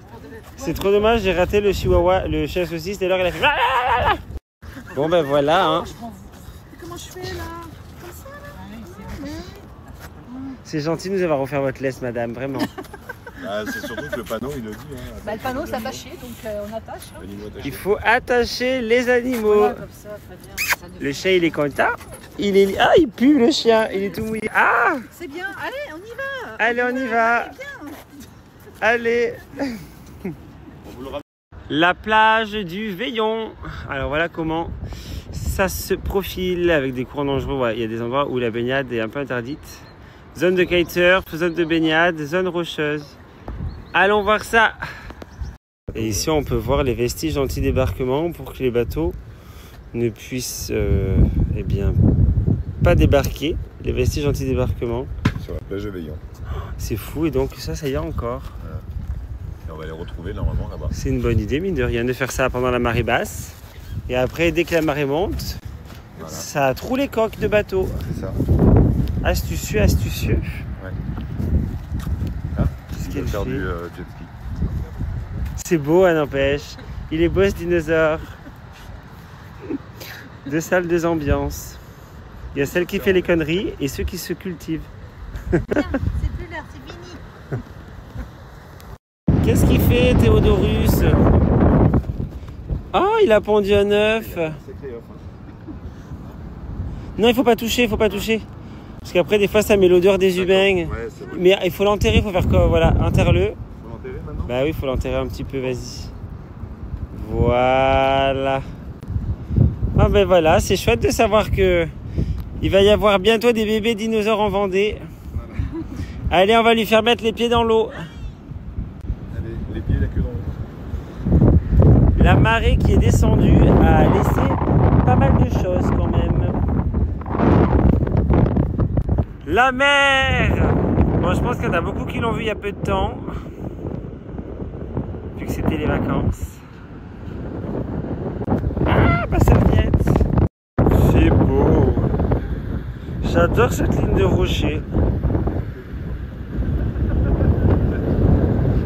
C'est trop dommage, j'ai raté le chihuahua, le chien saucisse, et alors il a fait... Bon ben voilà, hein. Comment je fais là? Comme ça là? C'est gentil de nous avoir offert votre laisse, madame, vraiment. Ah, c'est surtout que le panneau, il le dit. Hein, Bah, le panneau, c'est attaché, donc on attache. Hein. animaux attachés. Il faut attacher les animaux. Voilà, comme ça, très bien. Ça Le chien, il est content. Il est... Ah, il pue le chien, il est tout mouillé. Ah! C'est bien, allez, on y va. Allez, on y va. Allez. La plage du Veillon. Alors voilà comment ça se profile avec des courants dangereux. Ouais, il y a des endroits où la baignade est un peu interdite. Zone de kitesurf, zone de baignade, zone rocheuse. Allons voir ça. Et ici on peut voir les vestiges d'anti-débarquement pour que les bateaux ne puissent eh bien, pas débarquer. Les vestiges anti-débarquement. Sur la plage de Veillon. C'est fou et donc ça y est encore. Et on va les retrouver normalement là-bas. C'est une bonne idée, mine de rien, de faire ça pendant la marée basse. Et après, dès que la marée monte, voilà. Ça troue les coques de bateau. C'est ça. Astucieux, astucieux. Ouais. Qu'est-ce Il qu'elle veut faire fait du jet ski. C'est beau, hein, n'empêche. Il est beau ce dinosaure. Deux salles, deux ambiances. Il y a celle qui fait les conneries et ceux qui se cultivent. C'est plus l'heure, c'est fini. Qu'est-ce qu'il fait, Théodorus? Oh, il a pondu un œuf. Non, il faut pas toucher, il faut pas toucher. Parce qu'après, des fois, ça met l'odeur des humains. Ouais, Mais il faut l'enterrer, il faut faire quoi? Voilà, enterre-le. Faut l'enterrer maintenant? Bah oui, il faut l'enterrer un petit peu, vas-y. Voilà. Ah ben voilà, c'est chouette de savoir que il va y avoir bientôt des bébés dinosaures en Vendée. Allez, on va lui faire mettre les pieds dans l'eau. Allez, les pieds, la queue dans l'eau. La marée qui est descendue a laissé pas mal de choses quand même. La mer! Bon, je pense qu'il y en a beaucoup qui l'ont vu il y a peu de temps. Vu que c'était les vacances. Ah, ma serviette! C'est beau! J'adore cette ligne de rocher.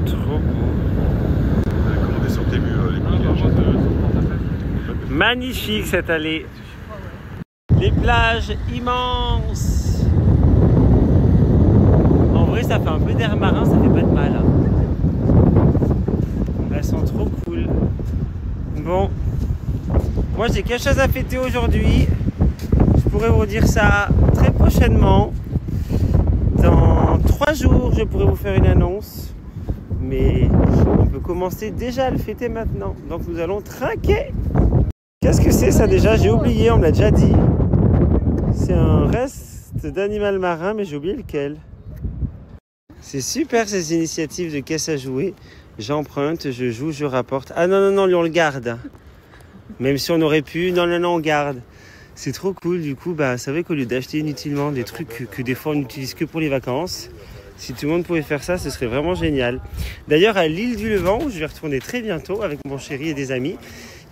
Trop beau. Vous avez commandé sur Temu les coquillages. Magnifique cette allée. Les plages immenses. En vrai, ça fait un peu d'air marin, ça fait pas de mal. Elles sont trop cool. Bon, moi j'ai quelque chose à fêter aujourd'hui. Je pourrais vous dire ça très prochainement. Dans 3 jours, je pourrais vous faire une annonce. Mais on peut commencer déjà à le fêter maintenant. Donc nous allons trinquer. Qu'est-ce que c'est ça déjà? J'ai oublié, on me l'a déjà dit. C'est un reste d'animal marin, mais j'ai oublié lequel. C'est super ces initiatives de caisse à jouer. J'emprunte, je joue, je rapporte. Ah non, non, non, lui on le garde. Même si on aurait pu, non, non, non, on garde. C'est trop cool, du coup, bah, c'est vrai qu'au lieu d'acheter inutilement des trucs que des fois on n'utilise que pour les vacances, si tout le monde pouvait faire ça, ce serait vraiment génial. D'ailleurs, à l'île du Levant, où je vais retourner très bientôt avec mon chéri et des amis,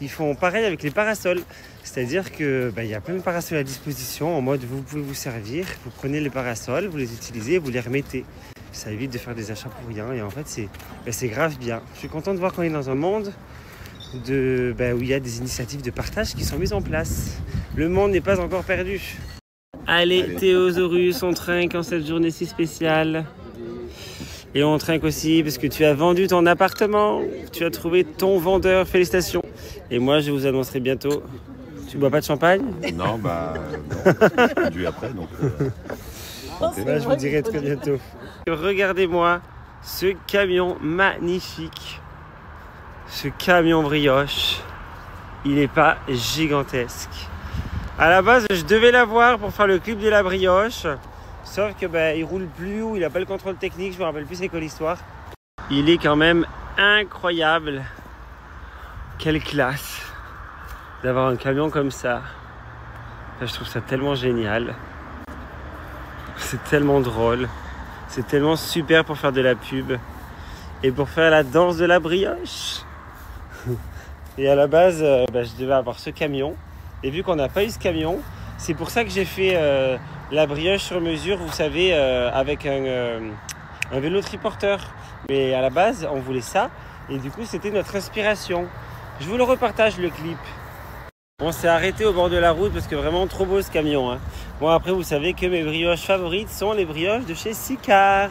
ils font pareil avec les parasols. C'est-à-dire que y a plein de parasols à disposition, en mode vous pouvez vous servir, vous prenez les parasols, vous les utilisez, vous les remettez. Ça évite de faire des achats pour rien et en fait c'est grave bien. Je suis content de voir qu'on est dans un monde où il y a des initiatives de partage qui sont mises en place. Le monde n'est pas encore perdu. Allez, Théosaurus, on trinque en cette journée si spéciale. Et on trinque aussi parce que tu as vendu ton appartement. Tu as trouvé ton vendeur, félicitations. Et moi je vous annoncerai bientôt. Tu bois pas de champagne? Non, bah non. Du après, donc. Je vous dirai très bientôt. Regardez-moi ce camion magnifique. Ce camion brioche. Il n'est pas gigantesque. À la base, je devais l'avoir pour faire le clip de la brioche. Sauf que il roule plus ou il n'a pas le contrôle technique. Je me rappelle plus c'est quoi l'histoire. Il est quand même incroyable. Quelle classe d'avoir un camion comme ça. Enfin, je trouve ça tellement génial. C'est tellement drôle. C'est tellement super pour faire de la pub. Et pour faire la danse de la brioche. Et à la base, je devais avoir ce camion. Et vu qu'on n'a pas eu ce camion, c'est pour ça que j'ai fait la brioche sur mesure, vous savez, avec un vélo triporteur. Mais à la base, on voulait ça. Et du coup, c'était notre inspiration. Je vous le repartage, le clip. On s'est arrêté au bord de la route parce que vraiment trop beau ce camion. Hein. Bon, après, vous savez que mes brioches favorites sont les brioches de chez Sicard.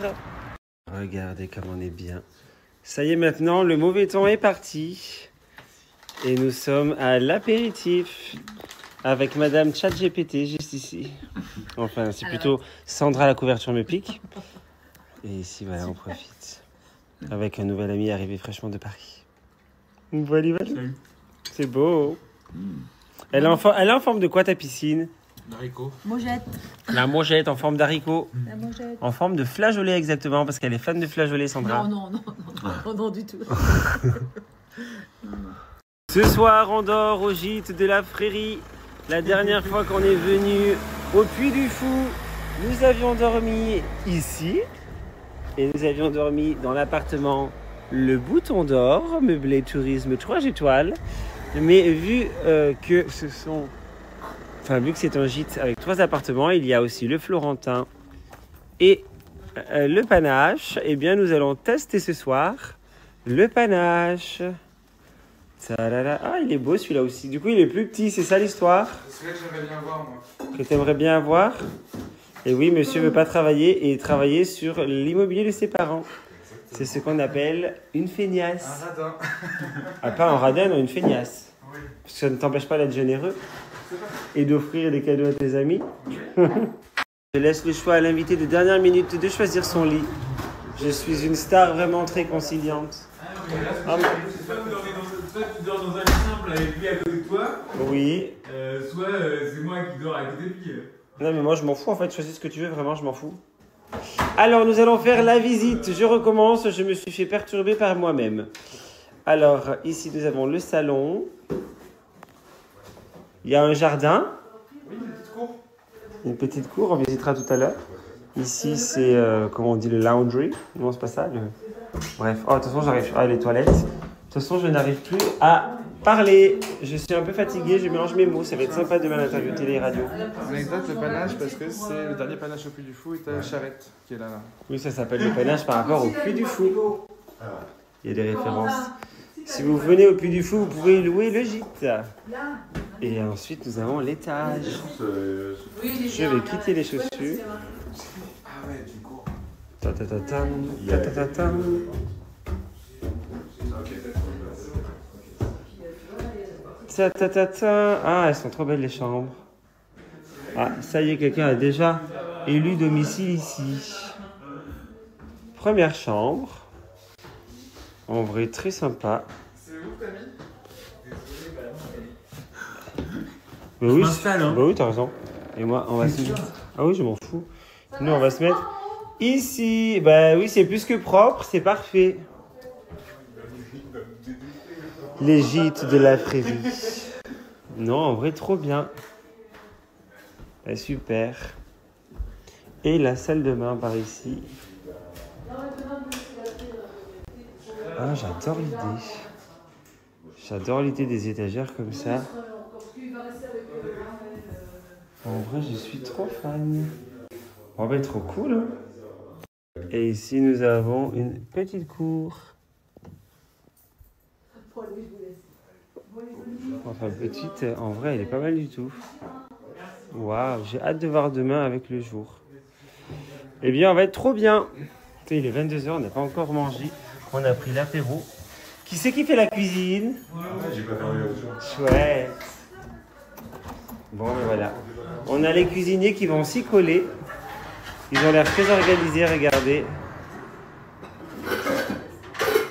Regardez comme on est bien. Ça y est, maintenant, le mauvais temps est parti. Et nous sommes à l'apéritif avec Madame ChatGPT juste ici. Enfin, c'est plutôt Sandra, la couverture me pique. Et ici, voilà, on profite. Avec un nouvel ami arrivé fraîchement de Paris. Voilà. C'est beau. Elle est en forme de quoi ta piscine? D'haricots. Mojette. La mojette en forme d'haricot. La mojette. En forme de flageolet exactement, parce qu'elle est fan de flageolet, Sandra. Non, du tout. Ce soir, on dort au gîte de la Frérie. La dernière fois qu'on est venu au Puy du Fou, nous avions dormi ici. Et nous avions dormi dans l'appartement Le Bouton d'Or, meublé tourisme 3 étoiles. Mais vu que c'est un gîte avec 3 appartements, il y a aussi le Florentin et le Panache. Eh bien, nous allons tester ce soir le Panache. Tarara. Ah, il est beau celui-là aussi. Du coup, il est plus petit, c'est ça l'histoire? C'est celui-là que j'aimerais bien voir, moi. Que tu aimerais bien avoir? Et oui, monsieur veut pas travailler et travailler sur l'immobilier de ses parents. C'est ce qu'on appelle une feignasse. Un radin. Ah, pas un radin, non, une feignasse. Oui. Parce que ça ne t'empêche pas d'être généreux et d'offrir des cadeaux à tes amis. Je laisse le choix à l'invité de dernière minute de choisir son lit. Je suis une star vraiment très conciliante. Soit tu dors dans un lit simple avec lui à côté de toi, Oui. soit c'est moi qui dors à côté de lui. Non mais moi je m'en fous en fait, choisis ce que tu veux, vraiment je m'en fous. Alors nous allons faire la visite, je recommence, je me suis fait perturber par moi-même. Alors ici nous avons le salon, il y a un jardin, Oui, une petite cour. une petite cour, on visitera tout à l'heure. Ici c'est, comment on dit, le laundry, non c'est pas ça Bref, oh de toute façon j'arrive, les toilettes. De toute façon je n'arrive plus à parler, je suis un peu fatigué, je mélange mes mots, ça va être sympa demain l'interview télé et radio. Anecdote, le panache, parce que c'est le dernier panache au Puy du Fou et t'as la charrette qui est là. Oui, ça s'appelle le panache par rapport au Puy du Fou. Il y a des références. Si vous venez au Puy du Fou, vous pouvez louer le gîte. Et ensuite, nous avons l'étage. Je vais quitter les chaussures. Ah ouais, du coup. Ta-ta-ta-tam, ta-ta-ta-tam. Ta-ta-ta-ta. Ah, elles sont trop belles les chambres. Ah, ça y est, quelqu'un a déjà élu domicile ici. Première chambre. En vrai, très sympa. C'est où que t'as mis? Bah oui, bah oui, t'as raison. Et moi, on va se mettre... Ah oui, je m'en fous. Nous, on va se mettre ici. Bah oui, c'est plus que propre, c'est parfait. Les gîtes de la prairie. Non, en vrai, trop bien. Bah, super. Et la salle de bain par ici. Ah, j'adore l'idée. J'adore l'idée des étagères comme ça. En vrai, je suis trop fan. On va être trop cool. Hein. Et ici, nous avons une petite cour. Enfin, petite, en vrai, elle est pas mal du tout. Waouh, j'ai hâte de voir demain avec le jour. Eh bien, on va être trop bien. Il est 22h, on n'a pas encore mangé. On a pris l'apéro. Qui c'est qui fait la cuisine? J'ai pas fermé la bouche. Chouette. Bon, ben voilà. On a les cuisiniers qui vont s'y coller. Ils ont l'air très organisés, regardez.